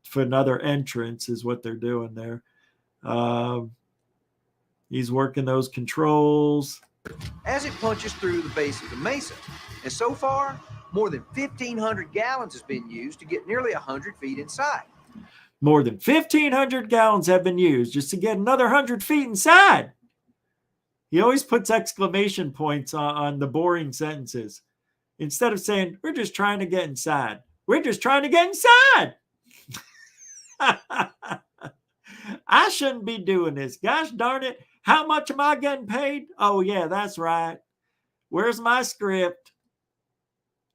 for another entrance is what they're doing there. He's working those controls. As it punches through the base of the mesa. And so far, more than 1,500 gallons has been used to get nearly 100 feet inside. More than 1,500 gallons have been used just to get another 100 feet inside. He always puts exclamation points on the boring sentences. Instead of saying, we're just trying to get inside. We're just trying to get inside. I shouldn't be doing this. Gosh darn it. How much am I getting paid? Oh, yeah, that's right. Where's my script?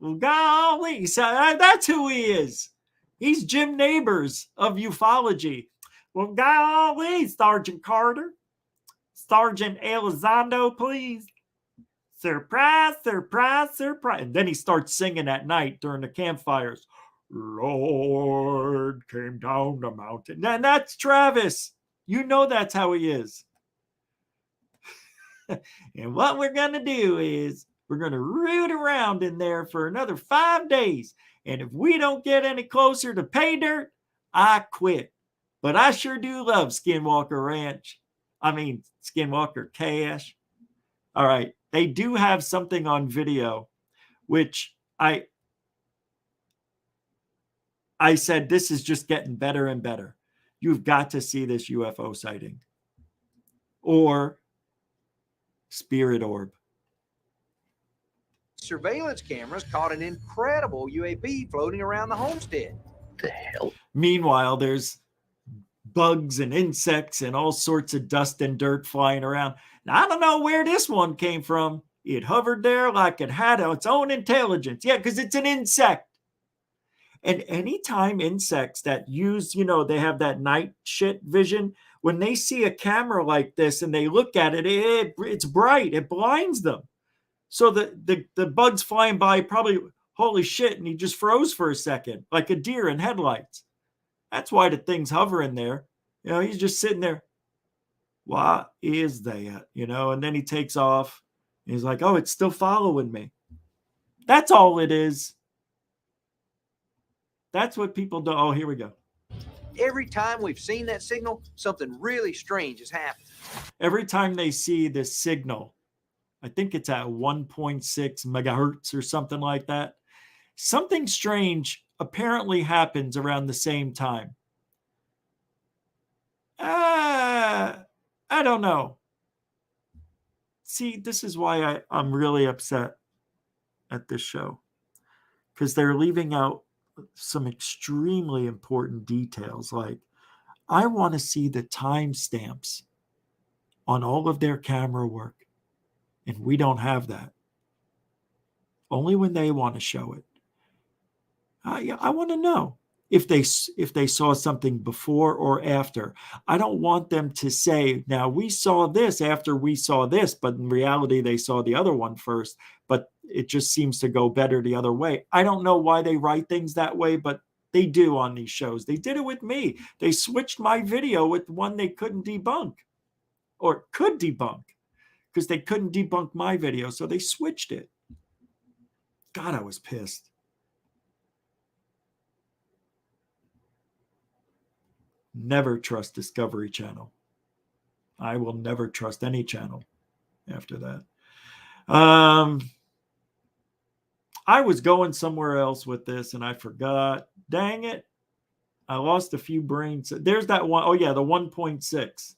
Well, golly. So that's who he is. He's Jim Neighbors of ufology. Well, golly, Sergeant Carter. Sergeant Elizondo, please. Surprise, surprise, surprise. And then he starts singing at night during the campfires. Lord came down the mountain. And that's Travis. You know that's how he is. And what we're going to do is we're going to root around in there for another 5 days. And if we don't get any closer to pay dirt, I quit. But I sure do love Skinwalker Ranch. I mean, Skinwalker Cash. All right. They do have something on video, which I said, this is just getting better and better. You've got to see this UFO sighting. Or spirit orb. Surveillance cameras caught an incredible UAP floating around the homestead. The hell? Meanwhile, there's bugs and insects and all sorts of dust and dirt flying around. Now, I don't know where this one came from. It hovered there like it had its own intelligence. Yeah, because it's an insect. And anytime insects that use, you know, they have that night shit vision, when they see a camera like this and they look at it, it's bright. It blinds them. So the bugs flying by probably, holy shit, and he just froze for a second, like a deer in headlights. That's why the thing's hovering there. You know, he's just sitting there. What is that? You know, and then he takes off. He's like, oh, it's still following me. That's all it is. That's what people do. Oh, here we go. Every time we've seen that signal, something really strange has happened. Every time they see this signal, I think it's at 1.6 megahertz or something like that, something strange apparently happens around the same time. I don't know. See, this is why I'm really upset at this show, because they're leaving out some extremely important details. Like, I want to see the timestamps on all of their camera work, and we don't have that. Only when they want to show it. I want to know. if they saw something before or after. I don't want them to say, now we saw this after we saw this, but in reality they saw the other one first, but it just seems to go better the other way. I don't know why they write things that way, but they do on these shows. They did it with me. They switched my video with one they couldn't debunk, or could debunk, because they couldn't debunk my video, so they switched it. God, I was pissed. Never trust Discovery Channel. I will never trust any channel after that. I was going somewhere else with this and I forgot. Dang it. I lost a few brains. There's that one. Oh, yeah, the 1.6.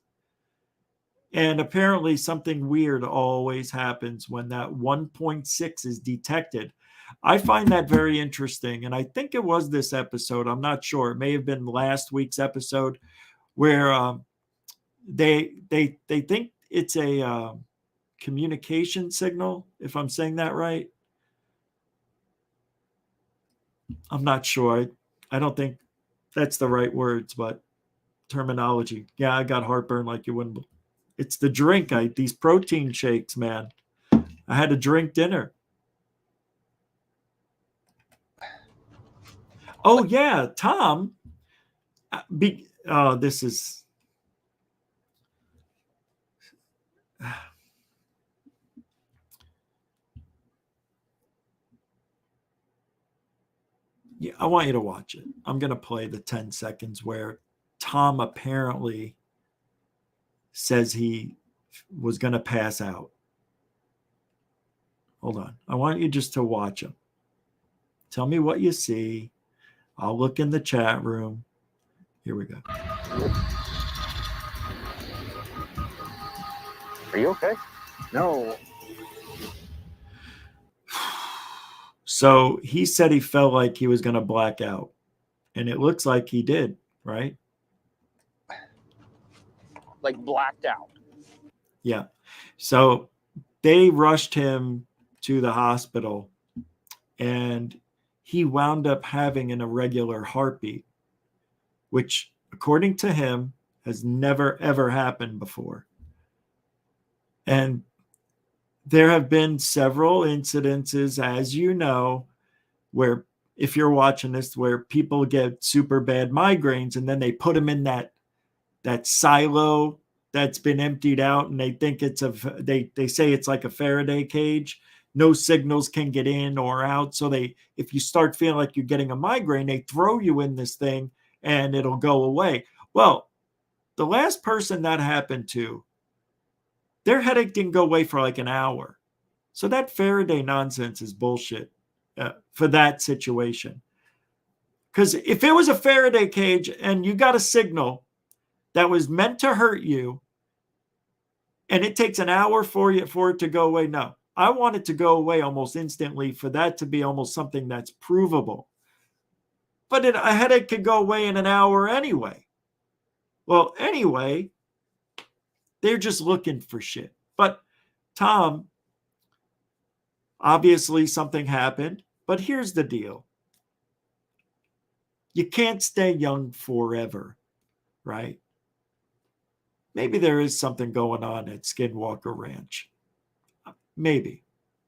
And apparently something weird always happens when that 1.6 is detected. I find that very interesting. And I think it was this episode. I'm not sure. It may have been last week's episode where they think it's a communication signal, if I'm saying that right. I'm not sure. I don't think that's the right words, but terminology. Yeah, I got heartburn like you wouldn't. It's the drink. These protein shakes, man. I had to drink dinner. Oh, yeah, Tom. This is... Yeah, I want you to watch it. I'm going to play the 10 seconds where Tom apparently says he was going to pass out. Hold on. I want you just to watch him. Tell me what you see. I'll look in the chat room. Here we go. Are you okay? No. So he said he felt like he was going to black out. And it looks like he did, right? Like blacked out. Yeah. So they rushed him to the hospital and he wound up having an irregular heartbeat, which according to him has never, ever happened before. And there have been several incidences, as you know, where if you're watching this, where people get super bad migraines and then they put them in that silo that's been emptied out, and they think they say it's like a Faraday cage. No signals can get in or out. So if you start feeling like you're getting a migraine, they throw you in this thing and it'll go away. Well, the last person that happened to, their headache didn't go away for like an hour. So that Faraday nonsense is bullshit for that situation. Because if it was a Faraday cage and you got a signal that was meant to hurt you and it takes an hour for it to go away, no. I want it to go away almost instantly, for that to be almost something that's provable. But a headache could go away in an hour anyway. Well, anyway, they're just looking for shit. But Tom, obviously something happened. But here's the deal. You can't stay young forever, right? Maybe there is something going on at Skinwalker Ranch. Maybe.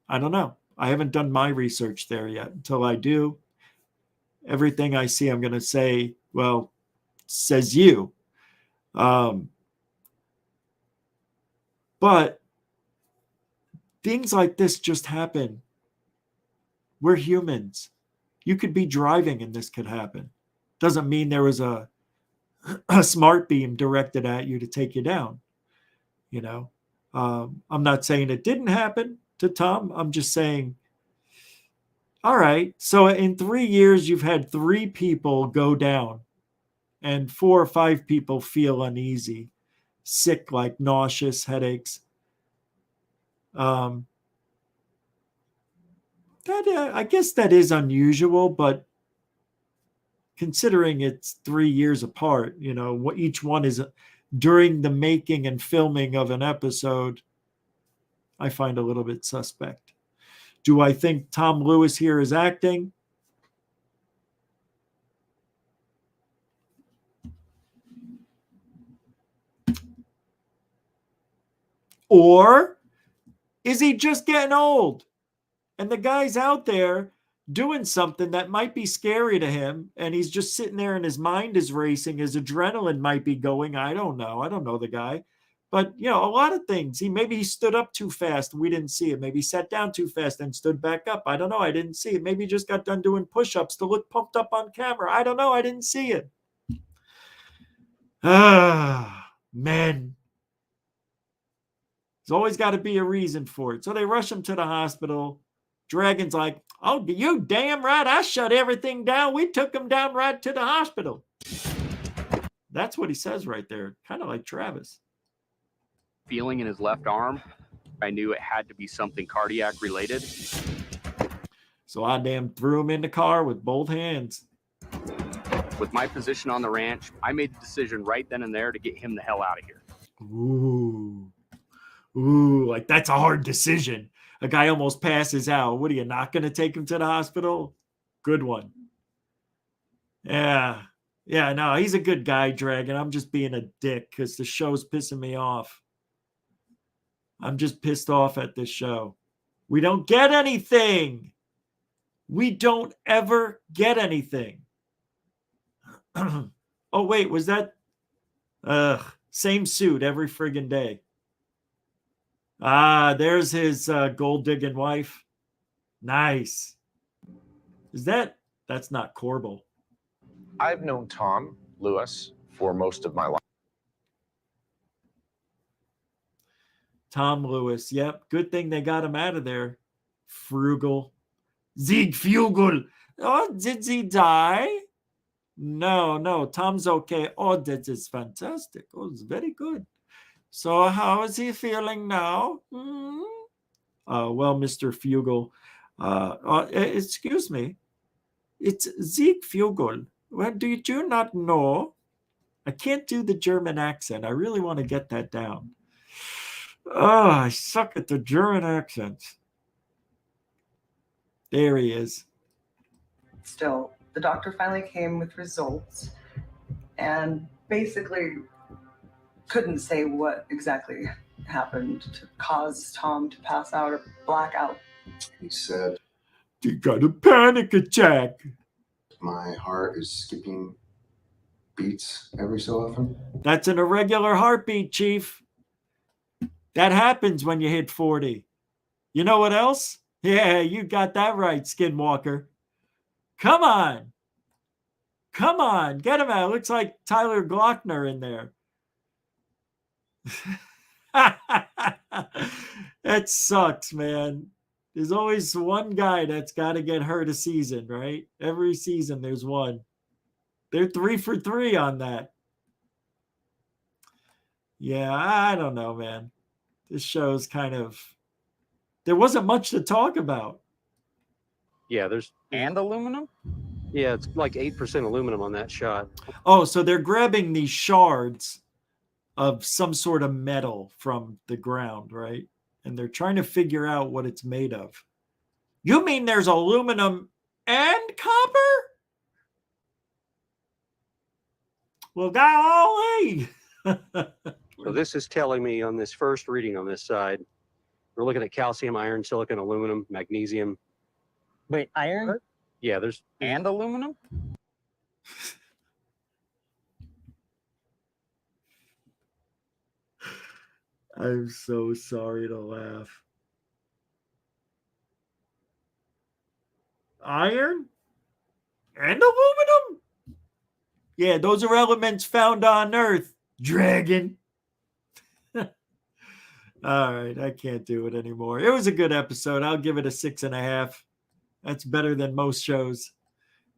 I don't know. I haven't done my research there yet. Until I do, everything I see, I'm going to say, well, says you. But things like this just happen. We're humans. You could be driving and this could happen. Doesn't mean there was a smart beam directed at you to take you down. You know, I'm not saying it didn't happen to Tom. I'm just saying, all right, so in 3 years, you've had 3 people go down and 4 or 5 people feel uneasy, sick, like nauseous, headaches. I guess that is unusual, but considering it's 3 years apart, you know, what each one is during the making and filming of an episode, I find a little bit suspect. Do I think Tom Lewis here is acting? Or is he just getting old? And the guy's out there doing something that might be scary to him, and he's just sitting there and his mind is racing, his adrenaline might be going. I don't know the guy. But, you know, a lot of things. Maybe he stood up too fast and we didn't see it. Maybe he sat down too fast and stood back up. I don't know. I didn't see it. Maybe he just got done doing push-ups to look pumped up on camera. I don't know. I didn't see it. Men. There's always got to be a reason for it. So they rush him to the hospital. Dragon's like, oh, you damn right. I shut everything down. We took him down right to the hospital. That's what he says right there. Kind of like Travis. Feeling in his left arm, I knew it had to be something cardiac related. So I damn threw him in the car with both hands. With my position on the ranch, I made the decision right then and there to get him the hell out of here. Ooh, like that's a hard decision. A guy almost passes out. What are you not going to take him to the hospital? Good one. Yeah, no, he's a good guy, Dragon. I'm just being a dick because the show's pissing me off. I'm just pissed off at this show. We don't get anything. We don't ever get anything. Oh, wait, was that? Same suit every friggin' day. There's his gold digging wife. Nice. That's not Corbel. I've known Tom Lewis for most of my life. Tom Lewis. Yep. Good thing they got him out of there. Frugal. Ziegfugel. Oh, did he die? No. Tom's okay. Oh, that is fantastic. Oh, it's very good. So how is he feeling now? Well, Mr. Fugel. Excuse me. It's Ziegfugel. Well, did you not know? I can't do the German accent. I really want to get that down. Oh, I suck at the German accent. There he is. Still, the doctor finally came with results and basically couldn't say what exactly happened to cause Tom to pass out or black out. He said, "He got a panic attack. My heart is skipping beats every so often." That's an irregular heartbeat, Chief. That happens when you hit 40. You know what else? Yeah, you got that right, Skinwalker. Come on. Get him out. Looks like Tyler Glockner in there. That sucks, man. There's always one guy that's got to get hurt a season, right? Every season there's one. They're 3 for 3 on that. Yeah, I don't know, man. This show's kind of... There wasn't much to talk about. Yeah, there's... And aluminum? Yeah, it's like 8% aluminum on that shot. Oh, so they're grabbing these shards of some sort of metal from the ground, right? And they're trying to figure out what it's made of. You mean there's aluminum and copper? Well, golly. So this is telling me on this first reading on this side, we're looking at calcium, iron, silicon, aluminum, magnesium. Wait, iron? Yeah, there's... And aluminum? I'm so sorry to laugh. Iron and aluminum? Yeah, those are elements found on Earth, Dragon. All right, I can't do it anymore. It was a good episode. I'll give it a 6.5. That's better than most shows.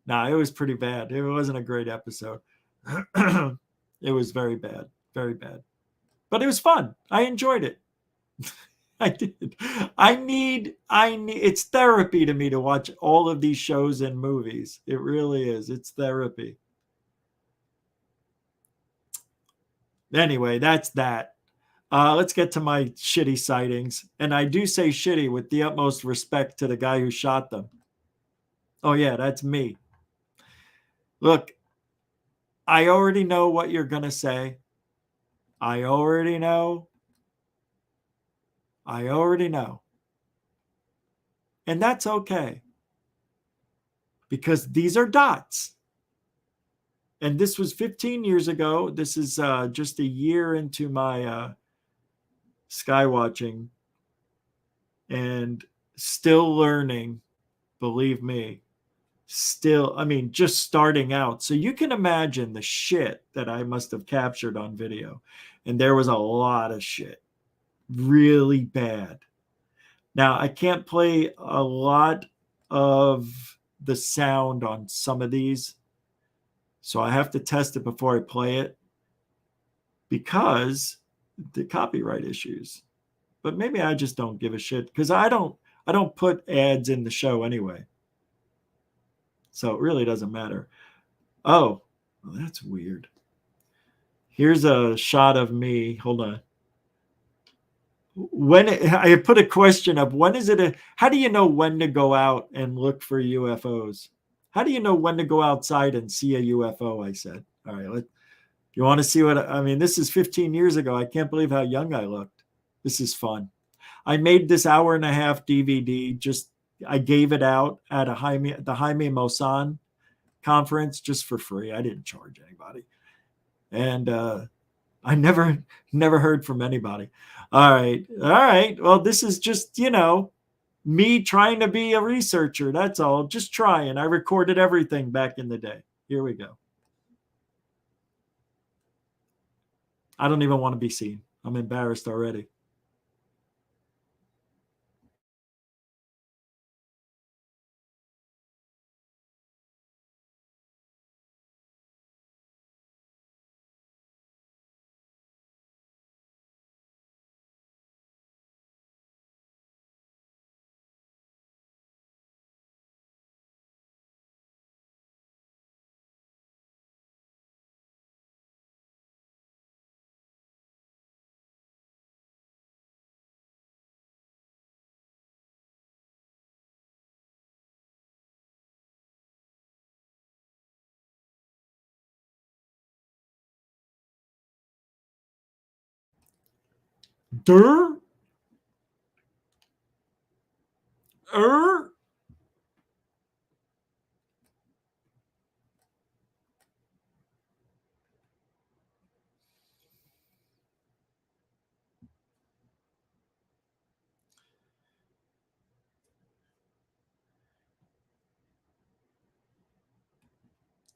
Nah, it was pretty bad. It wasn't a great episode. It was very bad. Very bad. But it was fun. I enjoyed it. I did. I need it's therapy to me to watch all of these shows and movies. It really is. It's therapy. Anyway, that's that. Let's get to my shitty sightings. And I do say shitty with the utmost respect to the guy who shot them. Oh, yeah, that's me. Look, I already know what you're going to say. I already know. I already know. And that's okay. Because these are dots. And this was 15 years ago. This is just a year into my skywatching. And still learning, believe me. Still, I mean, just starting out. So you can imagine the shit that I must have captured on video. And there was a lot of shit. Really bad. Now, I can't play a lot of the sound on some of these. So I have to test it before I play it because the copyright issues. But maybe I just don't give a shit because I don't put ads in the show anyway. So it really doesn't matter. Oh, well, that's weird. Here's a shot of me. Hold on. I put a question of when is it how do you know when to go out and look for UFOs? How do you know when to go outside and see a UFO? I said. All right, you want to see what I mean? This is 15 years ago. I can't believe how young I looked. This is fun. I made this 1.5-hour DVD. I gave it out at the Jaime Maussan conference just for free. I didn't charge anybody. And I never heard from anybody. All right. Well, this is just, me trying to be a researcher. That's all. Just trying. I recorded everything back in the day. Here we go. I don't even want to be seen. I'm embarrassed already.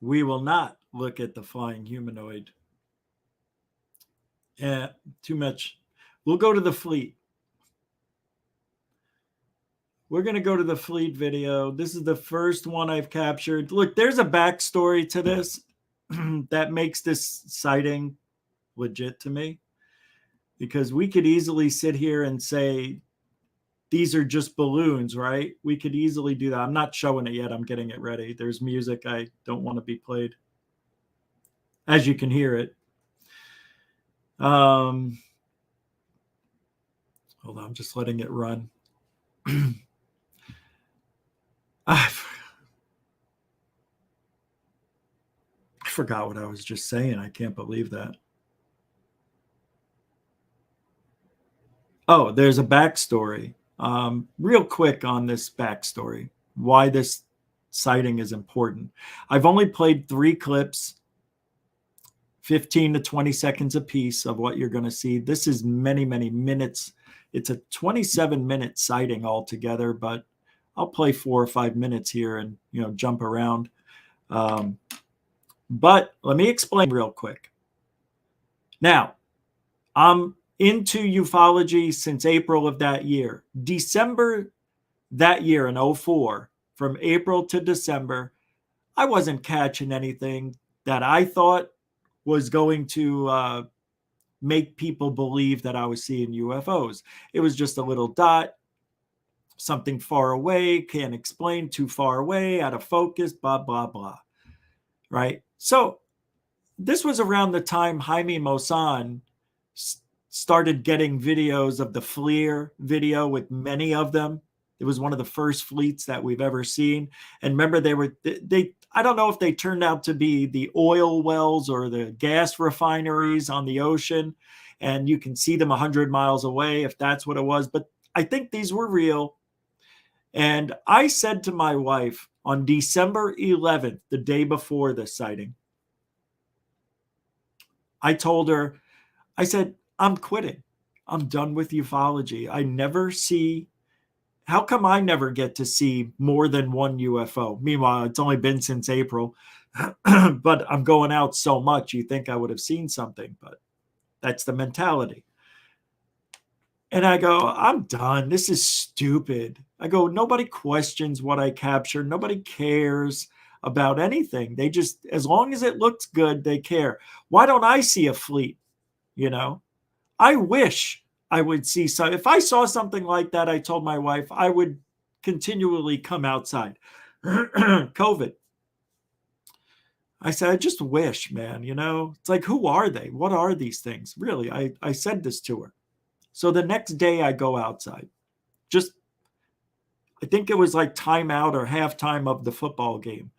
We will not look at the flying humanoid. Too much. We'll go to the fleet. We're going to go to the fleet video. This is the first one I've captured. Look, there's a backstory to this that makes this sighting legit to me. Because we could easily sit here and say, these are just balloons, right? We could easily do that. I'm not showing it yet. I'm getting it ready. There's music I don't want to be played. As you can hear it. Hold on, I'm just letting it run. I forgot what I was just saying. I can't believe that. Oh, there's a backstory. Real quick on this backstory, why this sighting is important. I've only played 3 clips, 15 to 20 seconds a piece of what you're going to see. This is many, many minutes. It's a 27-minute sighting altogether, but I'll play 4 or 5 minutes here and, jump around. But let me explain real quick. Now, I'm into ufology since April of that year. December that year in 2004, from April to December, I wasn't catching anything that I thought was going to make people believe that I was seeing UFOs. It was just a little dot, something far away, can't explain, too far away, out of focus, blah, blah, blah. Right? So this was around the time Jaime Maussan started getting videos of the FLIR video with many of them. It was one of the first fleets that we've ever seen. And remember, they I don't know if they turned out to be the oil wells or the gas refineries on the ocean. and you can see them 100 miles away if that's what it was. But I think these were real. And I said to my wife on December 11th, the day before the sighting, I told her, I said, I'm quitting. I'm done with ufology. I never see, how come I never get to see more than one UFO? Meanwhile, it's only been since April, but I'm going out so much, you think I would have seen something, but that's the mentality. And I go, I'm done. This is stupid. I go, nobody questions what I capture. Nobody cares about anything. They just, as long as it looks good, they care. Why don't I see a fleet? You know, I wish I would see some. If I saw something like that, I told my wife, I would continually come outside. COVID. I said, I just wish, man, you know, it's like, who are they? What are these things? Really, I said this to her. So the next day I go outside, just, I think it was like timeout or halftime of the football game.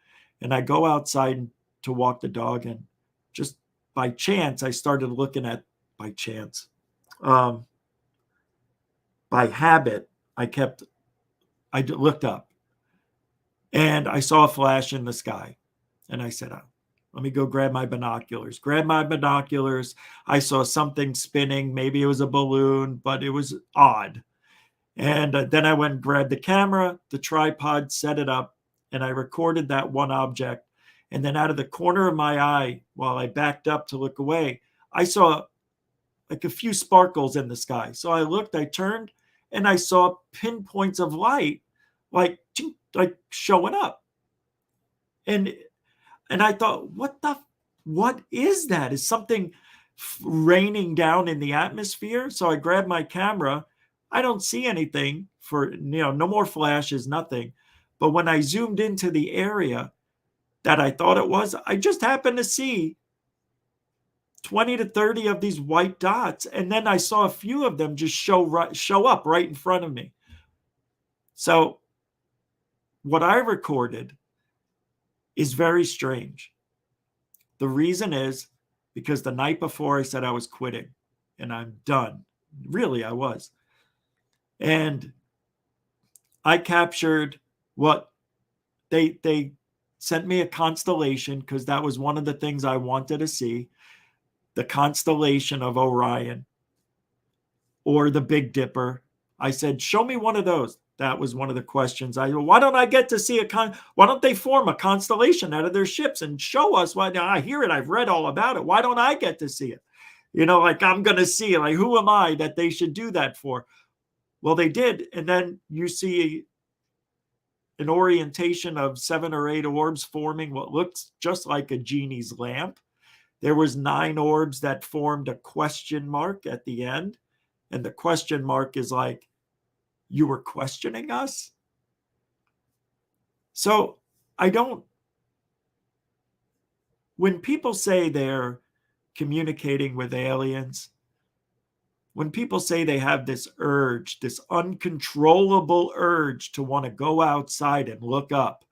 And I go outside to walk the dog, and just by chance, I started looking at, by chance, by habit, I looked up and I saw a flash in the sky. And I said, oh, let me go grab my binoculars. Grab my binoculars. I saw something spinning. Maybe it was a balloon, but it was odd. And then I went and grabbed the camera, the tripod, set it up, and I recorded that one object. And then out of the corner of my eye, while I backed up to look away, I saw like a few sparkles in the sky. So I looked, I turned, and I saw pinpoints of light, like showing up. And I thought, what is that? Is something raining down in the atmosphere? So I grabbed my camera. I don't see anything for, no more flashes, nothing. But when I zoomed into the area that I thought it was, I just happened to see 20 to 30 of these white dots. And then I saw a few of them just show up right in front of me. So what I recorded is very strange. The reason is because the night before I said I was quitting and I'm done. Really, I was. And I captured what they sent me, a constellation, because that was one of the things I wanted to see, the constellation of Orion or the Big Dipper. I said, show me one of those. That was one of the questions. Why don't I get to see why don't they form a constellation out of their ships and show us? Why? Now I hear it. I've read all about it. Why don't I get to see it? You know, like I'm going to see it. Like, who am I that they should do that for? Well, they did. And then you see an orientation of 7 or 8 orbs forming what looks just like a genie's lamp. There was 9 orbs that formed a question mark at the end. And the question mark is like, you were questioning us? So when people say they're communicating with aliens, when people say they have this urge, this uncontrollable urge to want to go outside and look up,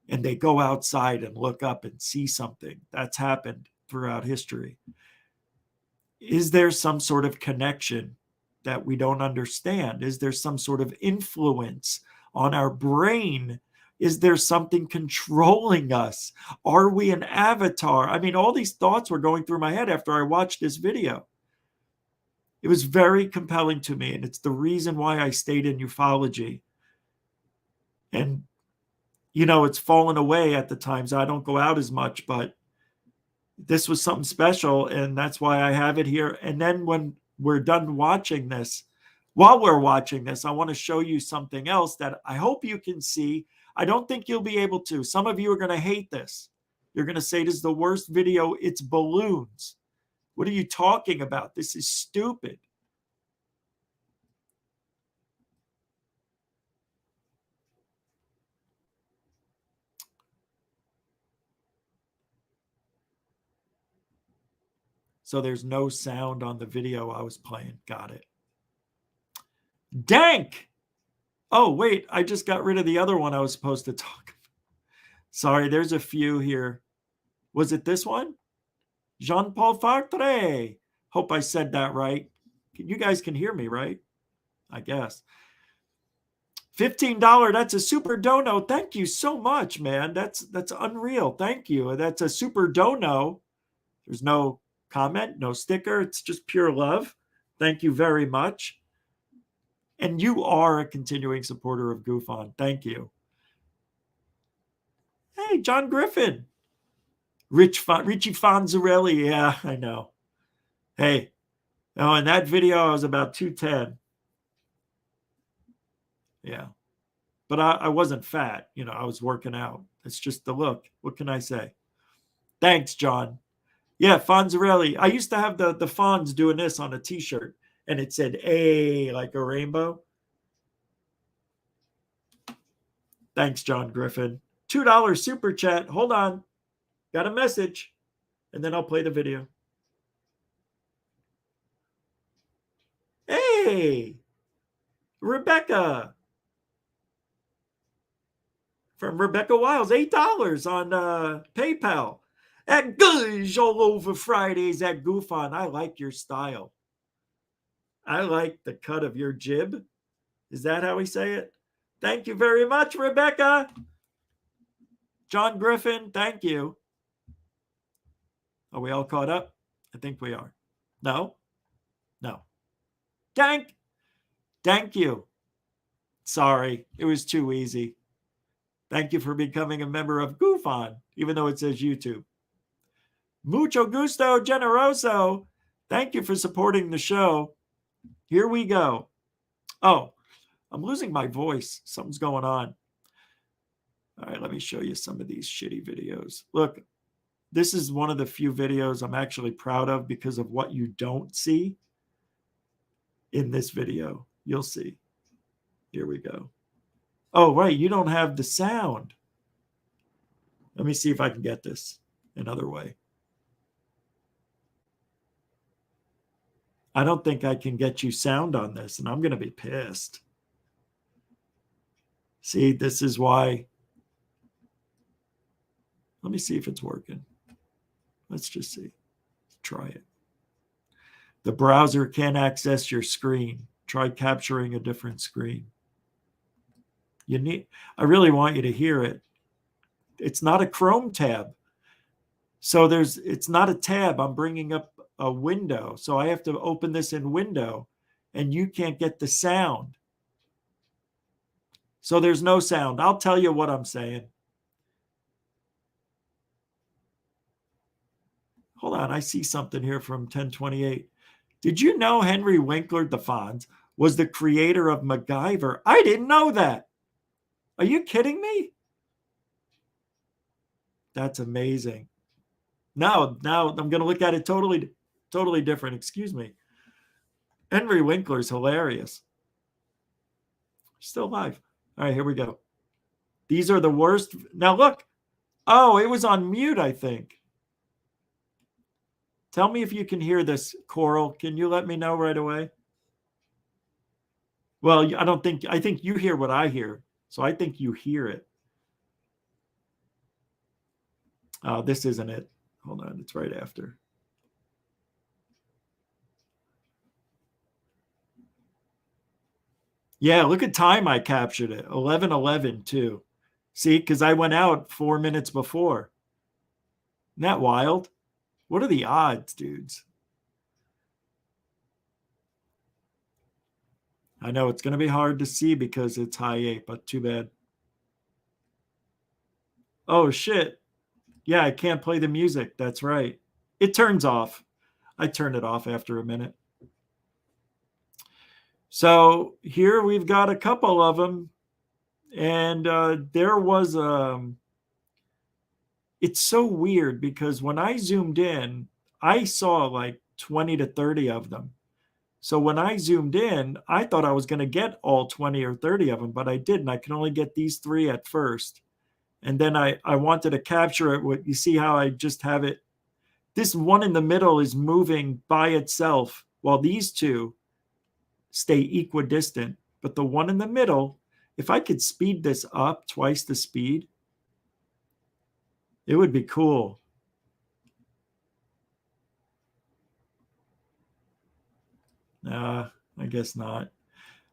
and they go outside and look up and see something, that's happened throughout history. Is there some sort of connection that we don't understand? Is there some sort of influence on our brain? Is there something controlling us? Are we an avatar? I mean, all these thoughts were going through my head after I watched this video. It was very compelling to me, and it's the reason why I stayed in ufology. And, you know, it's fallen away at the times. I don't go out as much, but this was something special, and that's why I have it here. And then when we're done watching this, while we're watching this, I want to show you something else that I hope you can see. I don't think you'll be able to. Some of you are going to hate this. You're going to say, this is the worst video. It's balloons. What are you talking about? This is stupid. So there's no sound on the video I was playing. Got it. Dank! Oh, wait, I just got rid of the other one I was supposed to talk about. Sorry, there's a few here. Was it this one? Jean-Paul Sartre. Hope I said that right. You guys can hear me, right? I guess. $15, that's a super dono. Thank you so much, man. That's unreal. Thank you. That's a super dono. There's no comment, no sticker. It's just pure love. Thank you very much. And you are a continuing supporter of GUFON. Thank you. Hey, John Griffin. Richie Fonzarelli. Yeah, I know. Hey, oh, in that video, I was about 210. Yeah. But I wasn't fat. You know, I was working out. It's just the look. What can I say? Thanks, John. Yeah, Fonzarelli. I used to have the Fonz doing this on a t-shirt, and it said A like a rainbow. Thanks, John Griffin. $2 super chat. Hold on. Got a message. And then I'll play the video. Hey, Rebecca. From Rebecca Wiles, $8 on PayPal. At Gush all over Fridays at GUFON. I like your style. I like the cut of your jib. Is that how we say it? Thank you very much, Rebecca. John Griffin, thank you. Are we all caught up? I think we are. No? No. Thank you. Sorry, it was too easy. Thank you for becoming a member of GUFON, even though it says YouTube. Mucho gusto, generoso. Thank you for supporting the show. Here we go. Oh, I'm losing my voice. Something's going on. All right, let me show you some of these shitty videos. Look, this is one of the few videos I'm actually proud of because of what you don't see in this video. You'll see. Here we go. Oh, right, you don't have the sound. Let me see if I can get this another way. I don't think I can get you sound on this, and I'm going to be pissed. See, this is why. Let me see if it's working. Let's just see. Try it. The browser can't access your screen. Try capturing a different screen. I really want you to hear it. It's not a Chrome tab. So it's not a tab. I'm bringing up a window. So I have to open this in window, and you can't get the sound. So there's no sound. I'll tell you what I'm saying. Hold on. I see something here from 1028. Did you know Henry Winkler, the Fonz, was the creator of MacGyver? I didn't know that. Are you kidding me? That's amazing. Now I'm going to look at it totally different. Excuse me. Henry Winkler's hilarious. Still alive. All right, here we go. These are the worst. Now look. Oh, it was on mute, I think. Tell me if you can hear this, Coral. Can you let me know right away? Well, I think you hear what I hear. So I think you hear it. Oh, this isn't it. Hold on, it's right after. Yeah, look at time I captured it. 11:11 too. See, because I went out 4 minutes before. Isn't that wild? What are the odds, dudes? I know it's going to be hard to see because it's high 8, but too bad. Oh, shit. Yeah, I can't play the music. That's right. It turns off. I turn it off after a minute. So here we've got a couple of them. And there was it's so weird because when I zoomed in, I saw like 20 to 30 of them. So when I zoomed in, I thought I was going to get all 20 or 30 of them, but I didn't. I can only get these 3 at first. And then I wanted to capture it. You see how I just have it. This one in the middle is moving by itself while these two stay equidistant. But the one in the middle, if I could speed this up twice the speed, it would be cool. I guess not.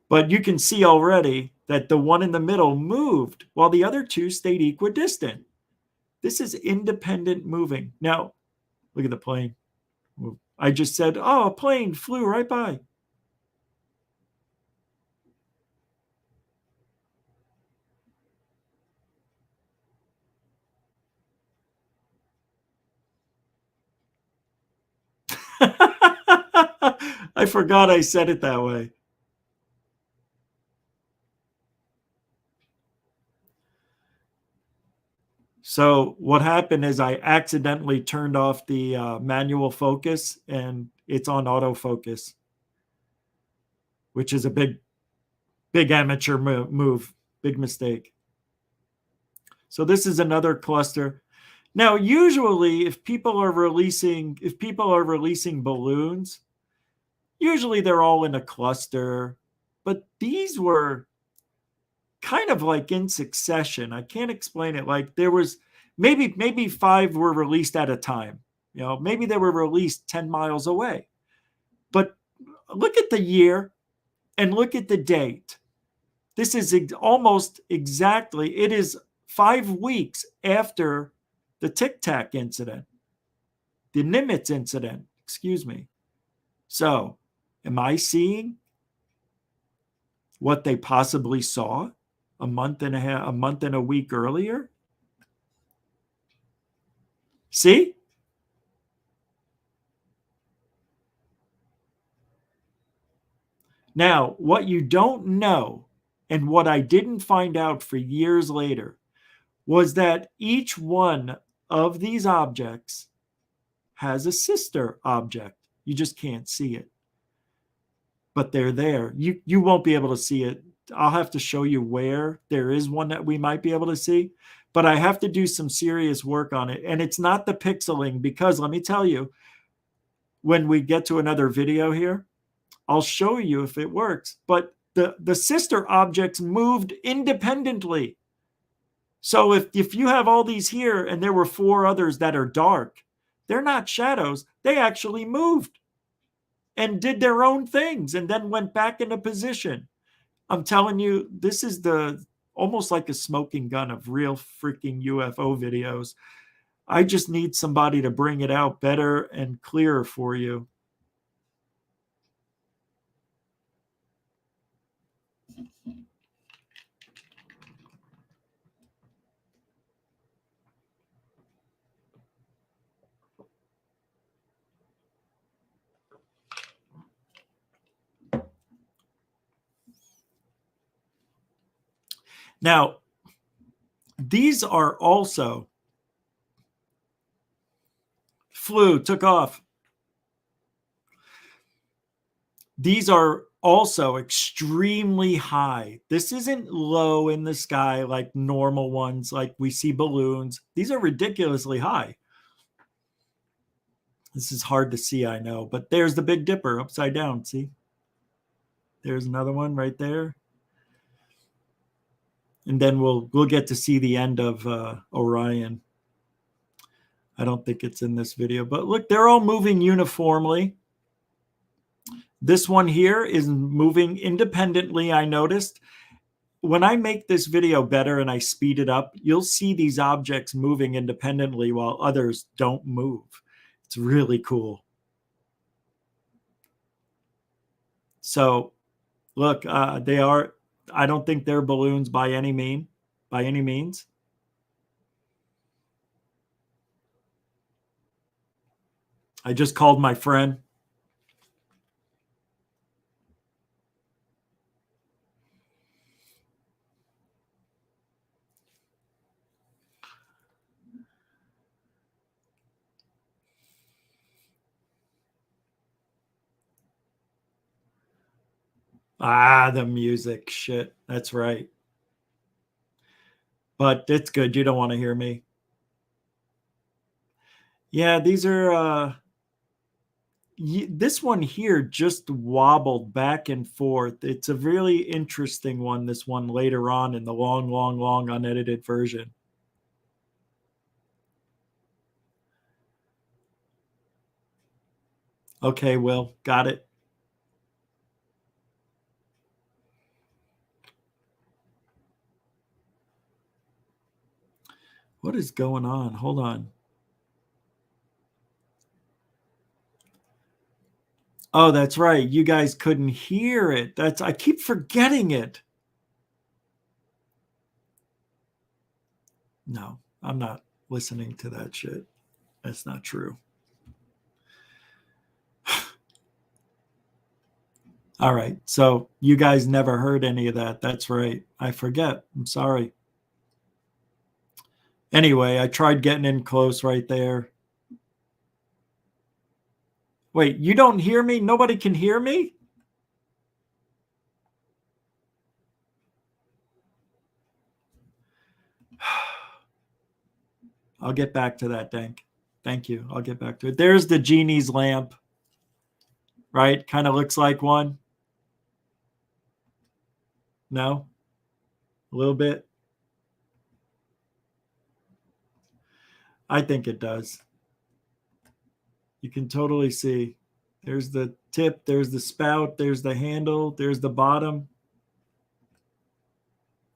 But you can see already that the one in the middle moved while the other two stayed equidistant. This is independent moving. Now, look at the plane. I just said, oh, a plane flew right by. I forgot I said it that way. So what happened is I accidentally turned off the manual focus, and it's on autofocus, which is a big amateur move, big mistake. So this is another cluster. Now, usually if people are releasing balloons, usually they're all in a cluster, but these were kind of like in succession. I can't explain it. Like there was maybe 5 were released at a time. You know, maybe they were released 10 miles away. But look at the year and look at the date. This is almost exactly, it is 5 weeks after the Tic Tac incident, the Nimitz incident, excuse me. So, am I seeing what they possibly saw a month and a week earlier? See? Now, what you don't know, and what I didn't find out for years later, was that each one of these objects has a sister object. You just can't see it. But they're there. You won't be able to see it. I'll have to show you where there is one that we might be able to see. But I have to do some serious work on it. And it's not the pixeling, because let me tell you, when we get to another video here, I'll show you if it works. But the sister objects moved independently. So if you have all these here and there were 4 others that are dark, they're not shadows. They actually moved and did their own things and then went back into position. I'm telling you, this is almost like a smoking gun of real freaking UFO videos. I just need somebody to bring it out better and clearer for you. Now, these are also took off. These are also extremely high. This isn't low in the sky like normal ones, like we see balloons. These are ridiculously high. This is hard to see, I know, but there's the Big Dipper upside down. See? There's another one right there. And then we'll get to see the end of Orion. I don't think it's in this video, but look, they're all moving uniformly. This one here is moving independently, I noticed. When I make this video better and I speed it up, you'll see these objects moving independently while others don't move. It's really cool. So, look, they are, I don't think they're balloons by any means. I just called my friend. The music. Shit. That's right. But it's good. You don't want to hear me. Yeah, these are... this one here just wobbled back and forth. It's a really interesting one, this one later on in the long unedited version. Okay, Will, got it. What is going on? Hold on. Oh, that's right. You guys couldn't hear it. I keep forgetting it. No, I'm not listening to that shit. That's not true. All right. So you guys never heard any of that. That's right. I forget. I'm sorry. Anyway, I tried getting in close right there. Wait, you don't hear me? Nobody can hear me? I'll get back to that, Dank. Thank you. I'll get back to it. There's the genie's lamp, right? Kind of looks like one. No? A little bit? I think it does. You can totally see. There's the tip, there's the spout, there's the handle, there's the bottom.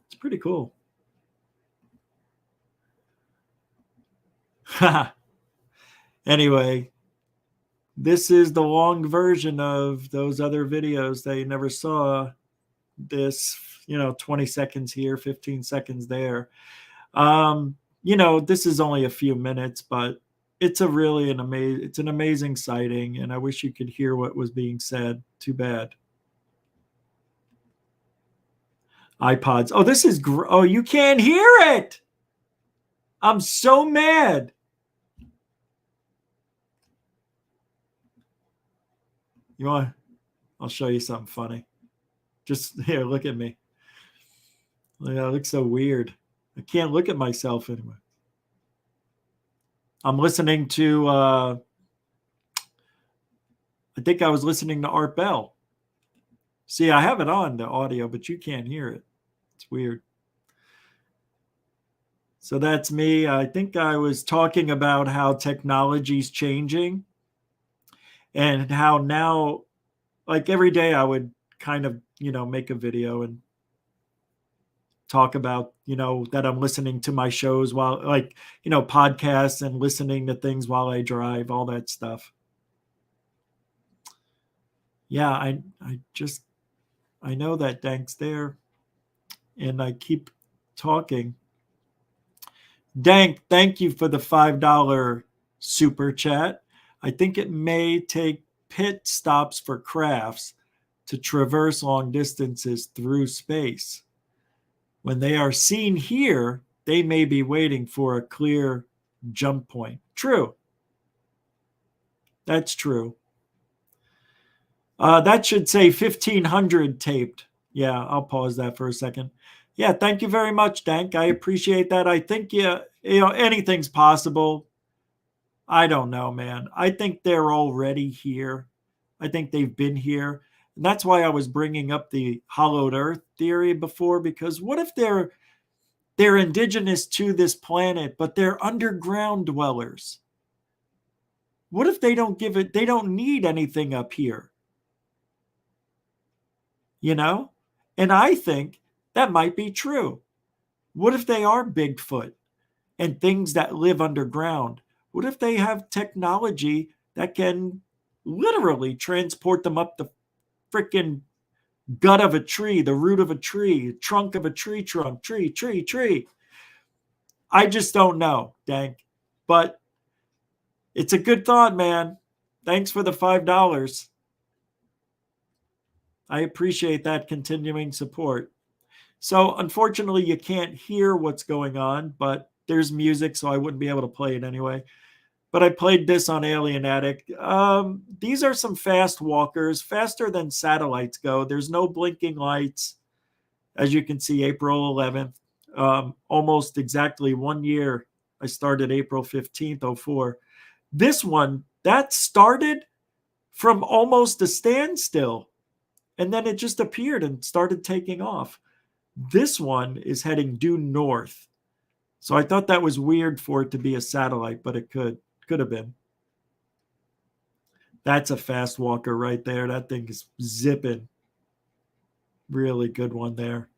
It's pretty cool. Anyway, this is the long version of those other videos that you never saw. This, 20 seconds here, 15 seconds there. This is only a few minutes, but it's an amazing sighting, and I wish you could hear what was being said. Too bad. iPods. Oh, this is oh, you can't hear it. I'm so mad. You want? I'll show you something funny. Just here, look at me. Yeah, I look so weird. I can't look at myself anymore. I'm listening to, I think I was listening to Art Bell. See, I have it on, the audio, but you can't hear it. It's weird. So that's me. I think I was talking about how technology's changing and how now, like every day I would kind of, make a video and talk about, that I'm listening to my shows while podcasts and listening to things while I drive, all that stuff. Yeah, I know that Dank's there and I keep talking. Dank, thank you for the $5 super chat. I think it may take pit stops for crafts to traverse long distances through space. When they are seen here, they may be waiting for a clear jump point. True. That's true. That should say 1500 taped. Yeah, I'll pause that for a second. Yeah, thank you very much, Dank. I appreciate that. I think, anything's possible. I don't know, man. I think they're already here. I think they've been here. And that's why I was bringing up the hollowed earth theory before, because what if they're indigenous to this planet, but they're underground dwellers? What if they don't need anything up here? And I think that might be true. What if they are Bigfoot and things that live underground? What if they have technology that can literally transport them up the freaking gut of a tree, the root of a tree, trunk of a tree trunk, tree. I just don't know, Dank. But it's a good thought, man. Thanks for the $5. I appreciate that continuing support. So unfortunately, you can't hear what's going on, but there's music, so I wouldn't be able to play it anyway. But I played this on Alien Addict. These are some fast walkers, faster than satellites go. There's no blinking lights. As you can see, April 11th, almost exactly 1 year. I started April 15th, 04. This one, that started from almost a standstill. And then it just appeared and started taking off. This one is heading due north. So I thought that was weird for it to be a satellite, but it could have been. That's a fast walker right there. That thing is zipping. Really good one there.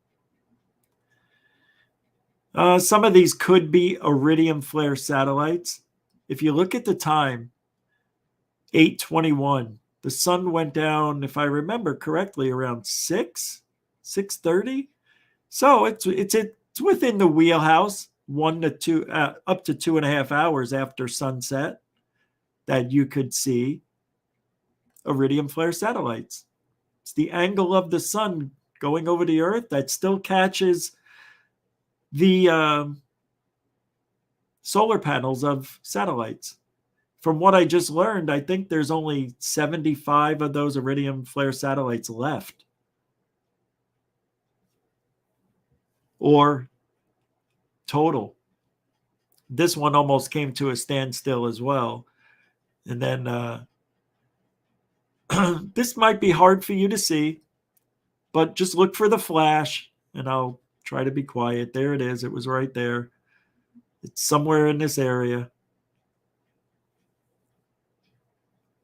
Some of these could be iridium flare satellites. If you look at the time, 8:21, the sun went down, if I remember correctly, around 6:30. So it's within the wheelhouse, 1 to 2, up to 2.5 hours after sunset, that you could see iridium flare satellites. It's the angle of the sun going over the Earth that still catches the solar panels of satellites. From what I just learned, I think there's only 75 of those iridium flare satellites left. Or total. This one almost came to a standstill as well. And then this might be hard for you to see, but just look for the flash, and I'll try to be quiet. There it is. It was right there. It's somewhere in this area.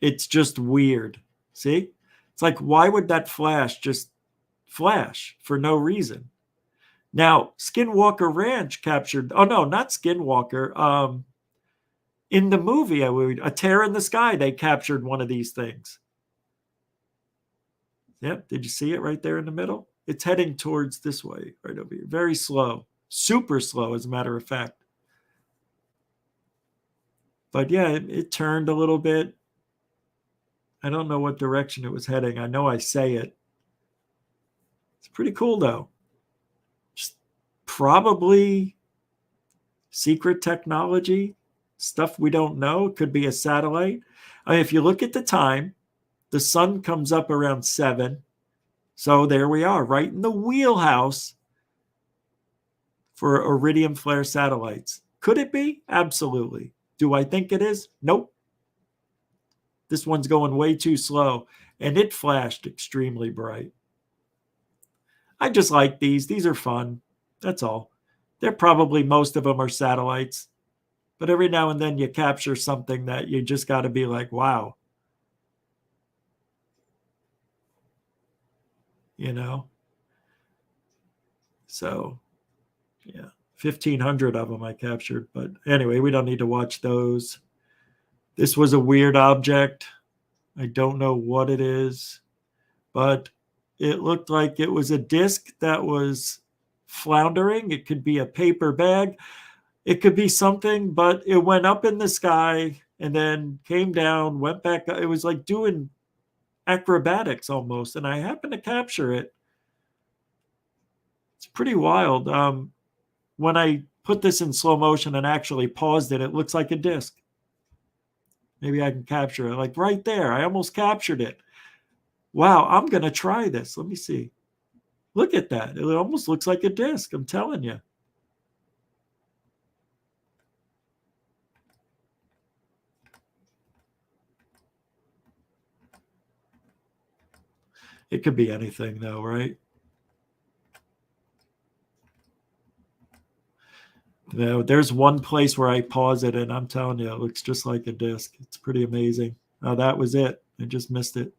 It's just weird. See? It's like, why would that flash just flash for no reason? Now, Skinwalker Ranch captured, oh no, not Skinwalker. In the movie, A Tear in the Sky, they captured one of these things. Yep, did you see it right there in the middle? It's heading towards this way, right over here. Very slow, super slow, as a matter of fact. But yeah, it turned a little bit. I don't know what direction it was heading. I know I say it. It's pretty cool, though. Just probably secret technology, stuff we don't know. It could be a satellite. I mean, if you look at the time, the sun comes up around 7. So there we are, right in the wheelhouse for iridium flare satellites. Could it be? Absolutely. Do I think it is? Nope. This one's going way too slow, and it flashed extremely bright. I just like these. These are fun. That's all. They're probably, most of them are satellites, but every now and then you capture something that you just got to be like, wow. You know? So, yeah, 1,500 of them I captured. But anyway, we don't need to watch those. This was a weird object. I don't know what it is, but it looked like it was a disc that was floundering. It could be a paper bag. It could be something, but it went up in the sky and then came down, went back. It was like doing acrobatics almost, and I happened to capture it. It's pretty wild. When I put this in slow motion and actually paused it, it looks like a disc. Maybe I can capture it, like right there. I almost captured it. Wow, I'm going to try this. Let me see. Look at that. It almost looks like a disc, I'm telling you. It could be anything, though, right? No, there's one place where I pause it, and I'm telling you, it looks just like a disc. It's pretty amazing. Oh, that was it. I just missed it.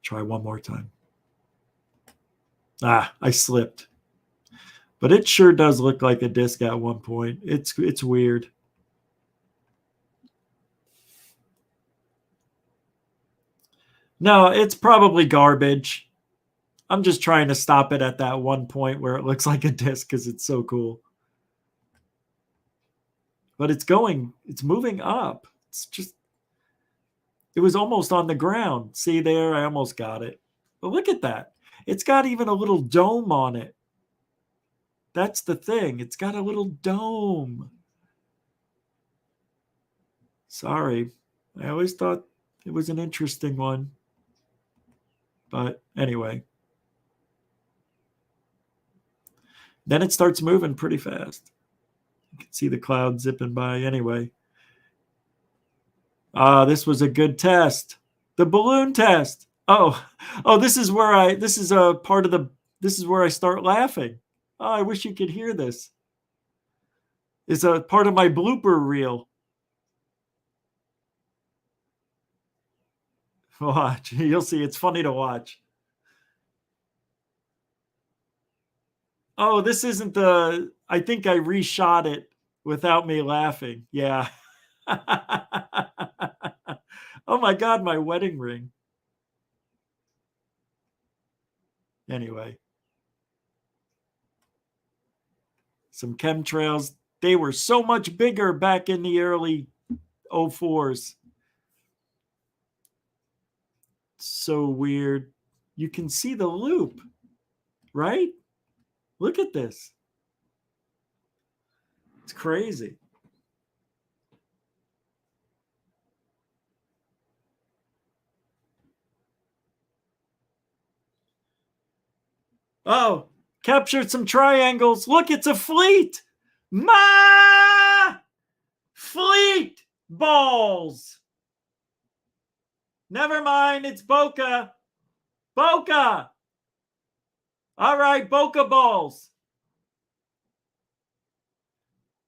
Try one more time. Ah, I slipped. But it sure does look like a disc at one point. It's weird. No, it's probably garbage. I'm just trying to stop it at that one point where it looks like a disc because it's so cool. But it's moving up. It was almost on the ground. See there? I almost got it. But look at that. It's got even a little dome on it. That's the thing. It's got a little dome. Sorry. I always thought it was an interesting one. But anyway. Then it starts moving pretty fast. You can see the clouds zipping by anyway. This was a good test. The balloon test. Oh, this is where I start laughing. Oh, I wish you could hear this. It's a part of my blooper reel. Watch. You'll see. It's funny to watch. Oh, this isn't the... I think I reshot it without me laughing. Yeah. Oh my God, my wedding ring. Anyway. Some chemtrails. They were so much bigger back in the early 04s. So weird. You can see the loop, right? Look at this. It's crazy. Oh, captured some triangles. Look, it's a fleet. Fleet balls. Never mind, it's Boca. Boca. All right, Boca balls.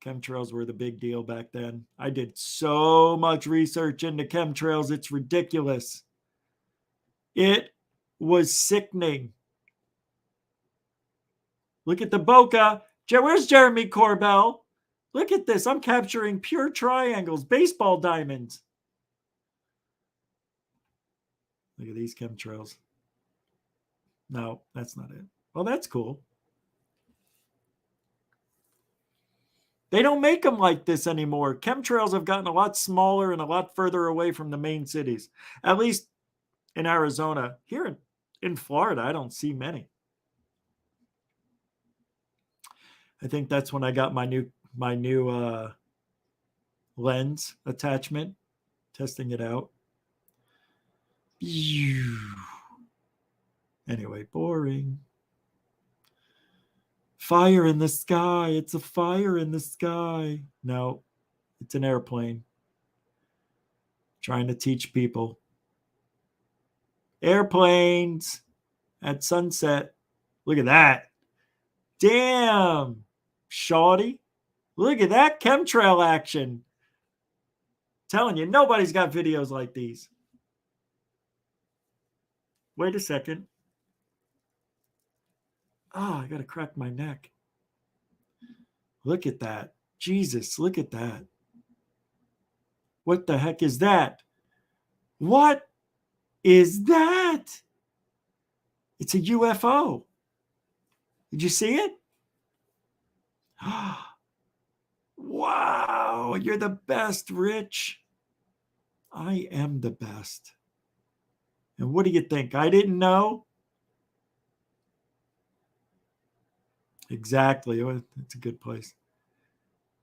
Chemtrails were the big deal back then. I did so much research into chemtrails, it's ridiculous. It was sickening. Look at the Boca. Where's Jeremy Corbell? Look at this. I'm capturing pure triangles, baseball diamonds. Look at these chemtrails. No, that's not it. Well, that's cool. They don't make them like this anymore. Chemtrails have gotten a lot smaller and a lot further away from the main cities. At least in Arizona. Here in Florida, I don't see many. I think that's when I got my new lens attachment, testing it out. Anyway, boring. Fire in the sky. It's a fire in the sky. No, it's an airplane. Trying to teach people. Airplanes at sunset. Look at that. Damn. Shawty. Look at that chemtrail action. Telling you, nobody's got videos like these. Wait a second. Oh, I got to crack my neck. Look at that. Jesus, look at that. What the heck is that? What is that? It's a UFO. Did you see it? Wow, you're the best, Rich. I am the best. And what do you think? I didn't know? Exactly. It's a good place.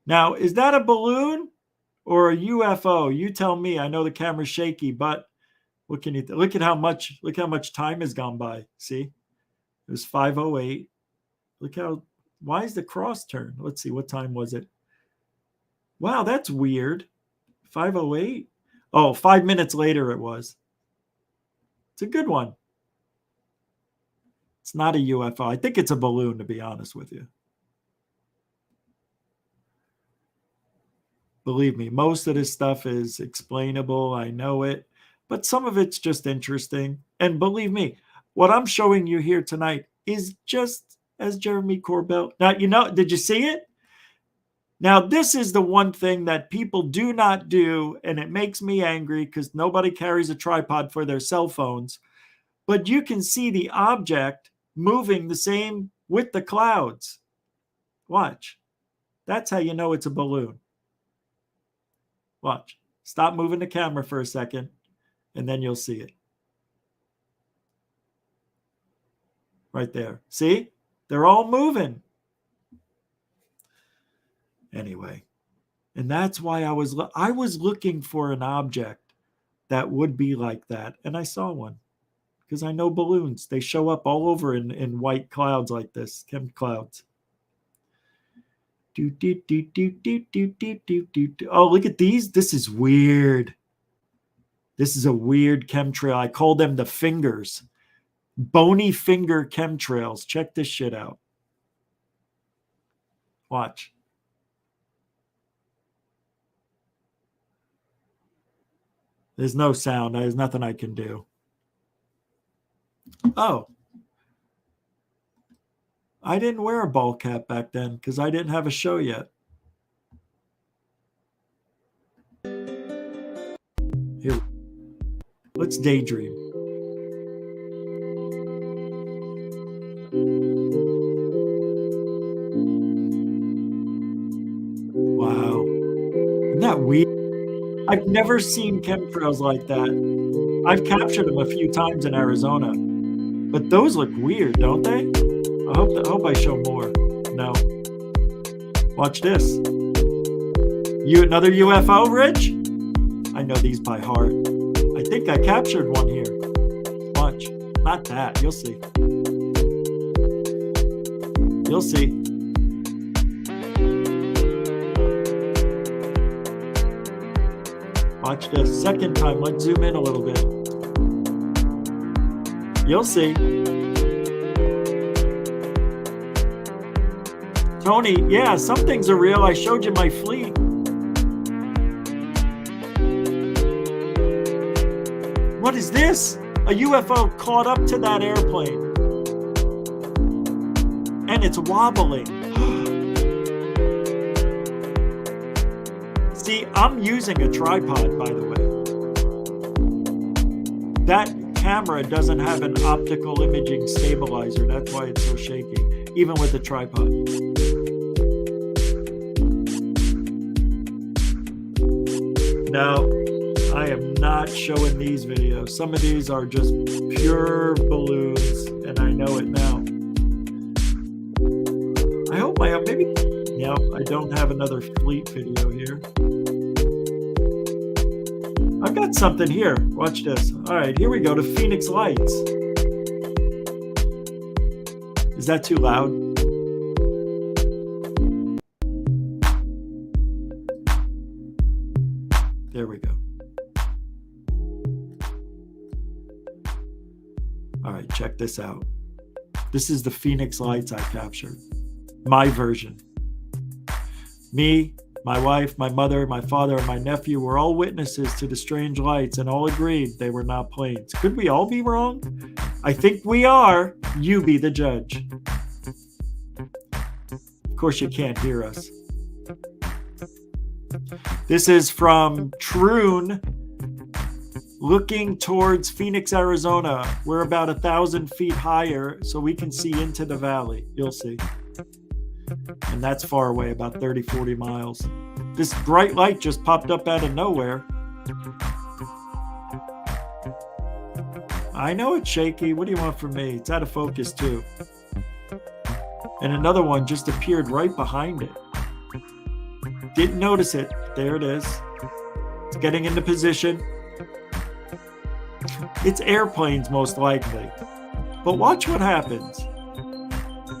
Now, is that a balloon or a UFO? You tell me. I know the camera's shaky, but what can you look at how much time has gone by. See? It was 5:08. Look how why is the cross turned? Let's see, what time was it? Wow, that's weird. 5:08. Oh, 5 minutes later it was. It's a good one. It's not a UFO. I think it's a balloon, to be honest with you. Believe me, most of this stuff is explainable. I know it. But some of it's just interesting. And believe me, what I'm showing you here tonight is just as Jeremy Corbell. Now, did you see it? Now, this is the one thing that people do not do, and it makes me angry because nobody carries a tripod for their cell phones. But you can see the object moving the same with the clouds. Watch. That's how you know it's a balloon. Watch. Stop moving the camera for a second, and then you'll see it. Right there. See? They're all moving. Anyway, and that's why I was looking for an object that would be like that, and I saw one. Because I know balloons. They show up all over in white clouds like this, chem clouds. Oh, look at these. This is weird. This is a weird chemtrail. I call them the fingers. Bony finger chemtrails. Check this shit out. Watch. There's no sound. There's nothing I can do. Oh. I didn't wear a ball cap back then because I didn't have a show yet. Here. Let's daydream. Wow. Isn't that weird? I've never seen chemtrails like that. I've captured them a few times in Arizona. But those look weird, don't they? I hope I show more. No. Watch this. Another UFO, Rich? I know these by heart. I think I captured one here. Watch. Not that. You'll see. You'll see. Watch this. Second time. Let's zoom in a little bit. You'll see. Tony, yeah, some things are real. I showed you my fleet. What is this? A UFO caught up to that airplane. And it's wobbling. See, I'm using a tripod, by the way. That camera doesn't have an optical imaging stabilizer. That's why it's so shaky, even with the tripod. No, I am not showing these videos. Some of these are just pure balloons, and I know it now. I hope maybe, no, I don't have another fleet video here. I've got something here. Watch this. All right, here we go to Phoenix Lights. Is that too loud? There we go. All right, check this out. This is the Phoenix Lights I captured. My version. Me, my wife, my mother, my father, and my nephew were all witnesses to the strange lights and all agreed they were not planes. Could we all be wrong? I think we are. You be the judge. Of course, you can't hear us. This is from Troon, looking towards Phoenix, Arizona. We're about 1,000 feet higher, so we can see into the valley. You'll see. And that's far away, about 30, 40 miles. This bright light just popped up out of nowhere. I know it's shaky. What do you want from me? It's out of focus too. And another one just appeared right behind it. Didn't notice it. There it is. It's getting into position. It's airplanes most likely. But watch what happens.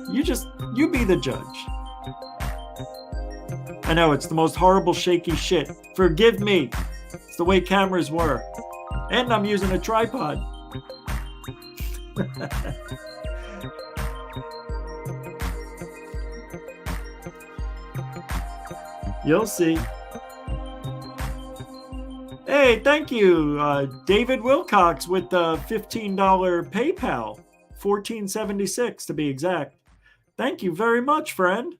You be the judge. I know it's the most horrible shaky shit. Forgive me. It's the way cameras were. And I'm using a tripod. You'll see. Hey, thank you, David Wilcox with the $15 PayPal, $14.76 to be exact. Thank you very much, friend.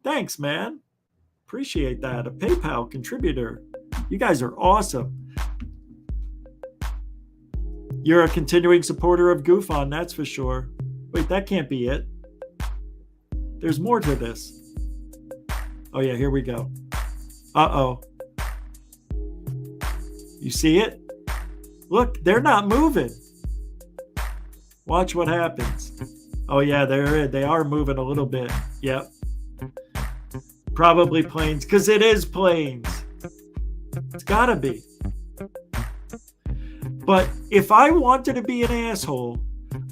Thanks, man. Appreciate that. A PayPal contributor. You guys are awesome. You're a continuing supporter of GUFON, that's for sure. Wait, that can't be it. There's more to this. Oh, yeah, here we go. Uh-oh. You see it? Look, they're not moving. Watch what happens. Oh, yeah, they are moving a little bit. Yep. Probably planes, because it is planes. It's got to be. But if I wanted to be an asshole,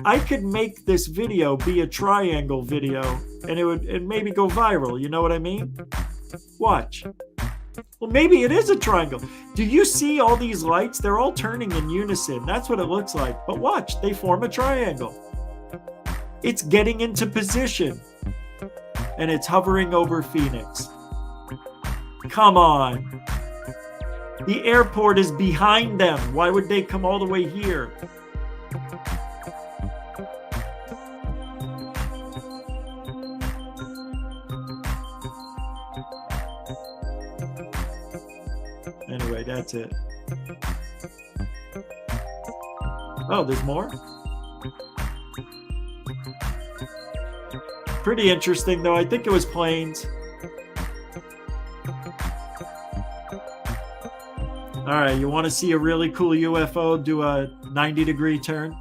I could make this video be a triangle video, and it would maybe go viral. You know what I mean? Watch. Well, maybe it is a triangle. Do you see all these lights? They're all turning in unison. That's what it looks like. But watch, they form a triangle. It's getting into position. And it's hovering over Phoenix. Come on. The airport is behind them. Why would they come all the way here? Anyway, that's it. Oh, there's more? Pretty interesting, though. I think it was planes. All right, you want to see a really cool UFO do a 90-degree turn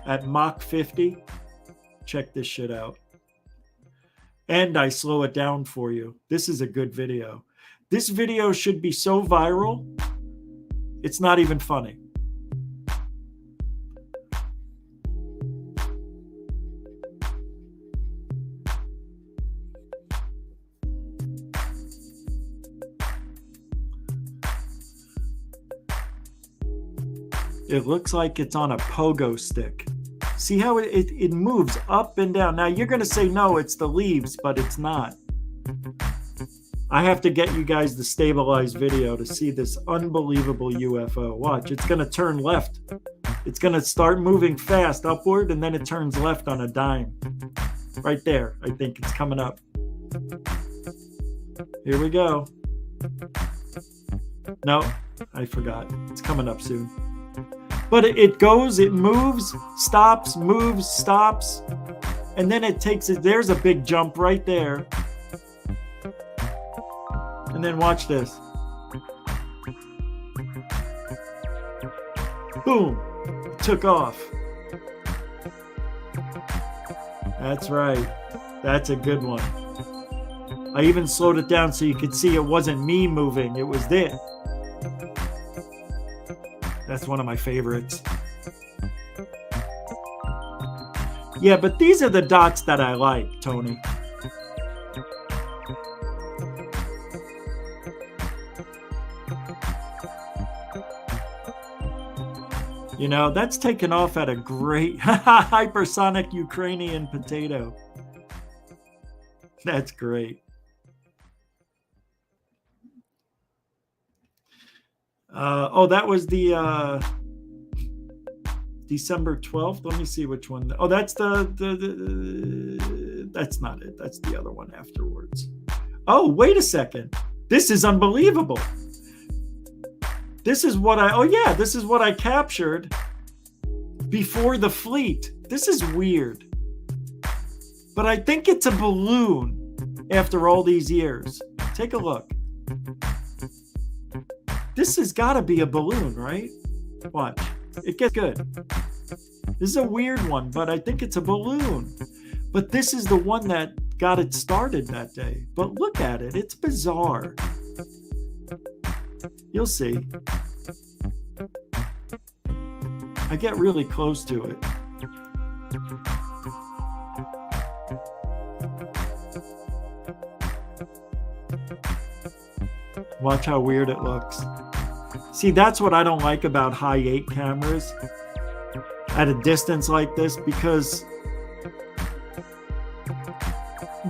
at Mach 50? Check this shit out. And I slow it down for you. This is a good video. This video should be so viral, it's not even funny. It looks like it's on a pogo stick. See how it moves up and down. Now you're going to say, no, it's the leaves, but it's not. I have to get you guys the stabilized video to see this unbelievable UFO. Watch, it's going to turn left. It's going to start moving fast upward, and then it turns left on a dime. Right there, I think it's coming up. Here we go. No, I forgot. It's coming up soon. But it goes, it moves, stops, moves, stops, and then it takes it. There's a big jump right there. And then watch this. Boom, it took off. That's right. That's a good one. I even slowed it down so you could see it wasn't me moving, it was it. That's one of my favorites. Yeah, but these are the dots that I like, Tony. You know, that's taken off at a great hypersonic Ukrainian potato. That's great. Oh, that was the December 12th. Let me see which one. Oh, that's the that's not it. That's the other one afterwards. Oh, wait a second. This is unbelievable. This is what this is what I captured before the fleet. This is weird. But I think it's a balloon after all these years. Take a look. This has got to be a balloon, right? Watch. It gets good. This is a weird one, but I think it's a balloon. But this is the one that got it started that day. But look at it. It's bizarre. You'll see. I get really close to it. Watch how weird it looks. See, that's what I don't like about high 8 cameras at a distance like this, because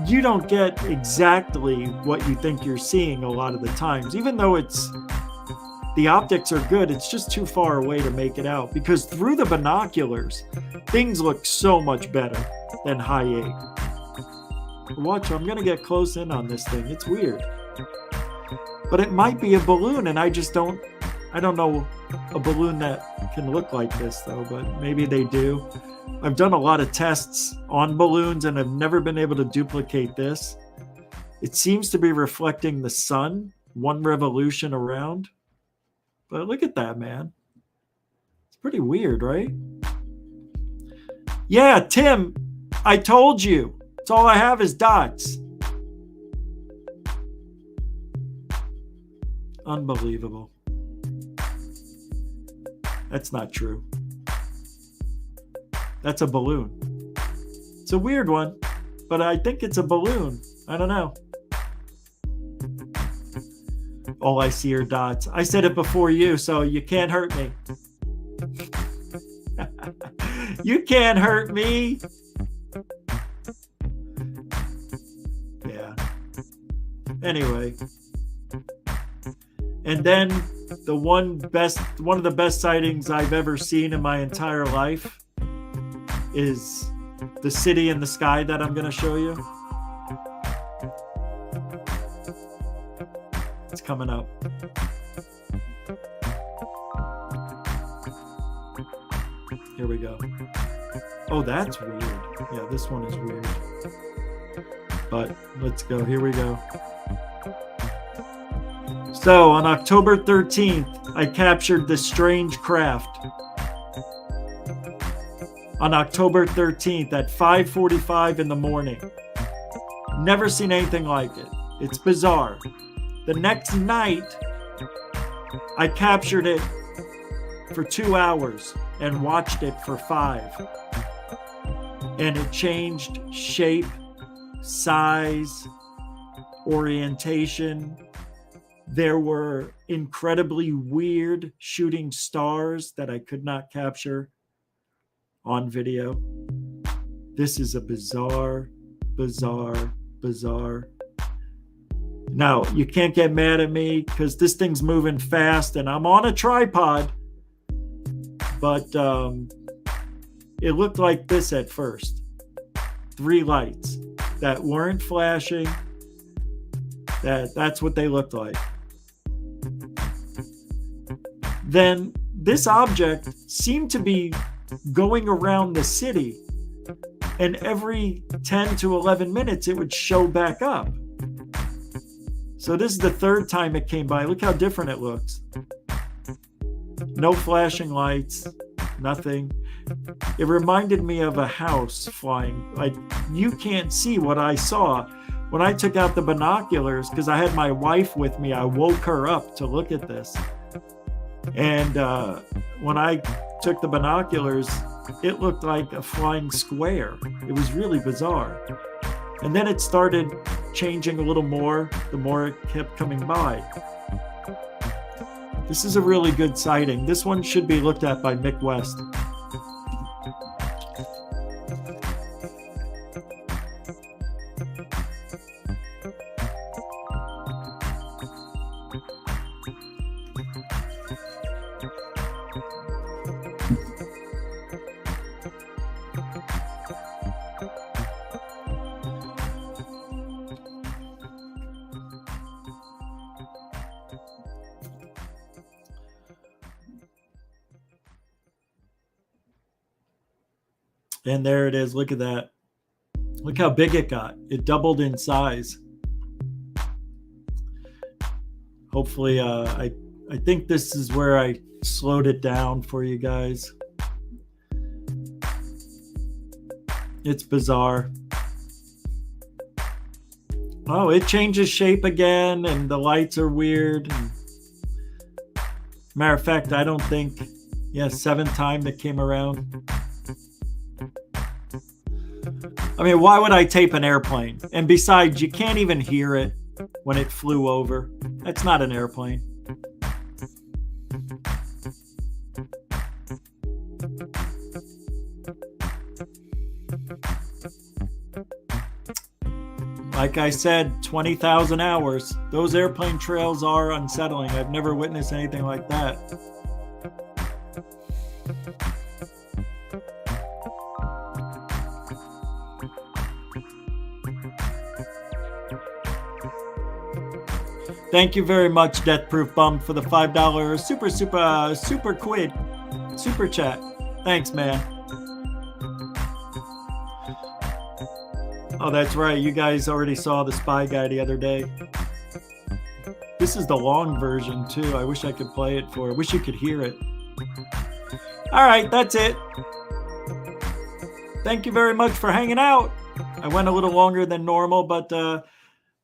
you don't get exactly what you think you're seeing a lot of the times. Even though the optics are good, it's just too far away to make it out, because through the binoculars, things look so much better than high 8. Watch, I'm going to get close in on this thing. It's weird. But it might be a balloon, and I don't know a balloon that can look like this, though, but maybe they do. I've done a lot of tests on balloons, and I've never been able to duplicate this. It seems to be reflecting the sun, one revolution around. But look at that, man. It's pretty weird, right? Yeah, Tim, I told you. It's all I have is dots. Unbelievable. That's not true. That's a balloon. It's a weird one, but I think it's a balloon. I don't know. All I see are dots. I said it before you, so you can't hurt me. You can't hurt me. Yeah. Anyway. And then one of the best sightings I've ever seen in my entire life is the city in the sky that I'm going to show you. It's coming up. Here we go. Oh, that's weird. Yeah, this one is weird. But let's go. Here we go. So on October 13th, I captured this strange craft. On October 13th at 5:45 in the morning. Never seen anything like it. It's bizarre. The next night, I captured it for 2 hours and watched it for 5. And it changed shape, size, orientation. There were incredibly weird shooting stars that I could not capture on video. This is a bizarre. Now, you can't get mad at me because this thing's moving fast and I'm on a tripod. But it looked like this at first. 3 lights that weren't flashing. That's what they looked like. Then this object seemed to be going around the city, and every 10 to 11 minutes it would show back up. So this is the 3rd time it came by. Look how different it looks. No flashing lights, nothing. It reminded me of a house flying. Like, you can't see what I saw. When I took out the binoculars, because I had my wife with me, I woke her up to look at this. And when I took the binoculars, it looked like a flying square. It was really bizarre. And then it started changing a little more the more it kept coming by. This is a really good sighting. This one should be looked at by Mick West. And there it is. Look at that. Look how big it got. It doubled in size. Hopefully, I think this is where I slowed it down for you guys. It's bizarre. Oh, it changes shape again, and the lights are weird. Matter of fact, I don't think, 7th time it came around. I mean, why would I tape an airplane? And besides, you can't even hear it when it flew over. That's not an airplane. Like I said, 20,000 hours. Those airplane trails are unsettling. I've never witnessed anything like that. Thank you very much, Death Proof Bum, for the $5 super quid super chat. Thanks, man. Oh, that's right. You guys already saw the spy guy the other day. This is the long version, too. I wish I could play it for you. I wish you could hear it. All right, that's it. Thank you very much for hanging out. I went a little longer than normal, but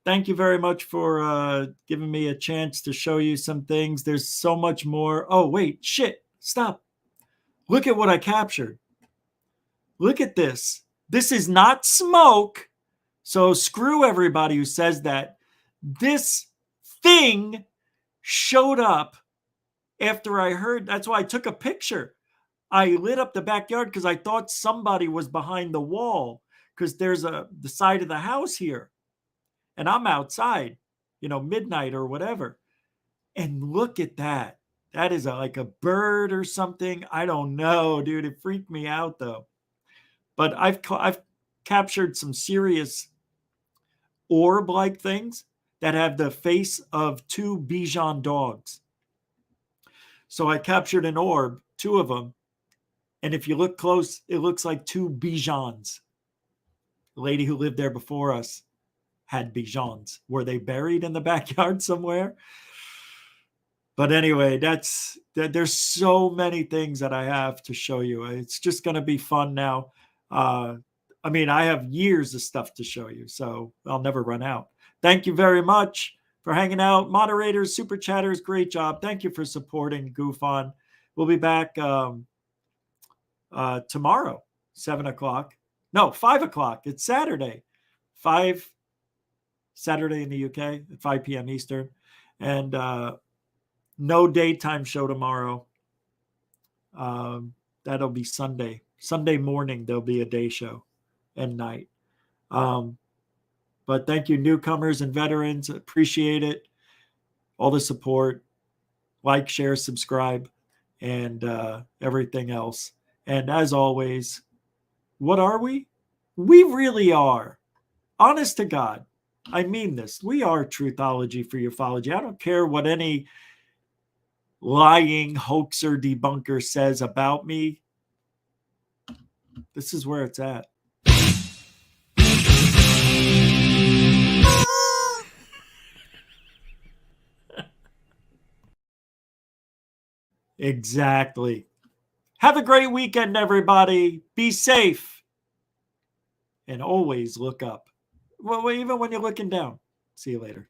thank you very much for giving me a chance to show you some things. There's so much more. Oh, wait, shit, stop. Look at what I captured. Look at this. This is not smoke. So screw everybody who says that. This thing showed up after I heard. That's why I took a picture. I lit up the backyard because I thought somebody was behind the wall because there's the side of the house here. And I'm outside, midnight or whatever. And look at that. That is like a bird or something. I don't know, dude. It freaked me out though. But I've captured some serious orb-like things that have the face of 2 Bichon dogs. So I captured an orb, 2 of them, and if you look close, it looks like 2 Bichons. The lady who lived there before us had Bichons. Were they buried in the backyard somewhere? But anyway, there's so many things that I have to show you. It's just going to be fun now. I mean, I have years of stuff to show you, so I'll never run out. Thank you very much for hanging out. Moderators, super chatters, great job. Thank you for supporting GUFON. We'll be back tomorrow, 7 o'clock. No, 5 o'clock. It's Saturday. Saturday in the UK at 5 p.m. Eastern. And no daytime show tomorrow. That'll be Sunday. Sunday morning, there'll be a day show and night. But thank you, newcomers and veterans. Appreciate it. All the support. Like, share, subscribe, and everything else. And as always, what are we? We really are. Honest to God. I mean this. We are truthology for ufology. I don't care what any lying hoaxer debunker says about me. This is where it's at. Exactly. Have a great weekend, everybody. Be safe. And always look up. Well, even when you're looking down. See you later.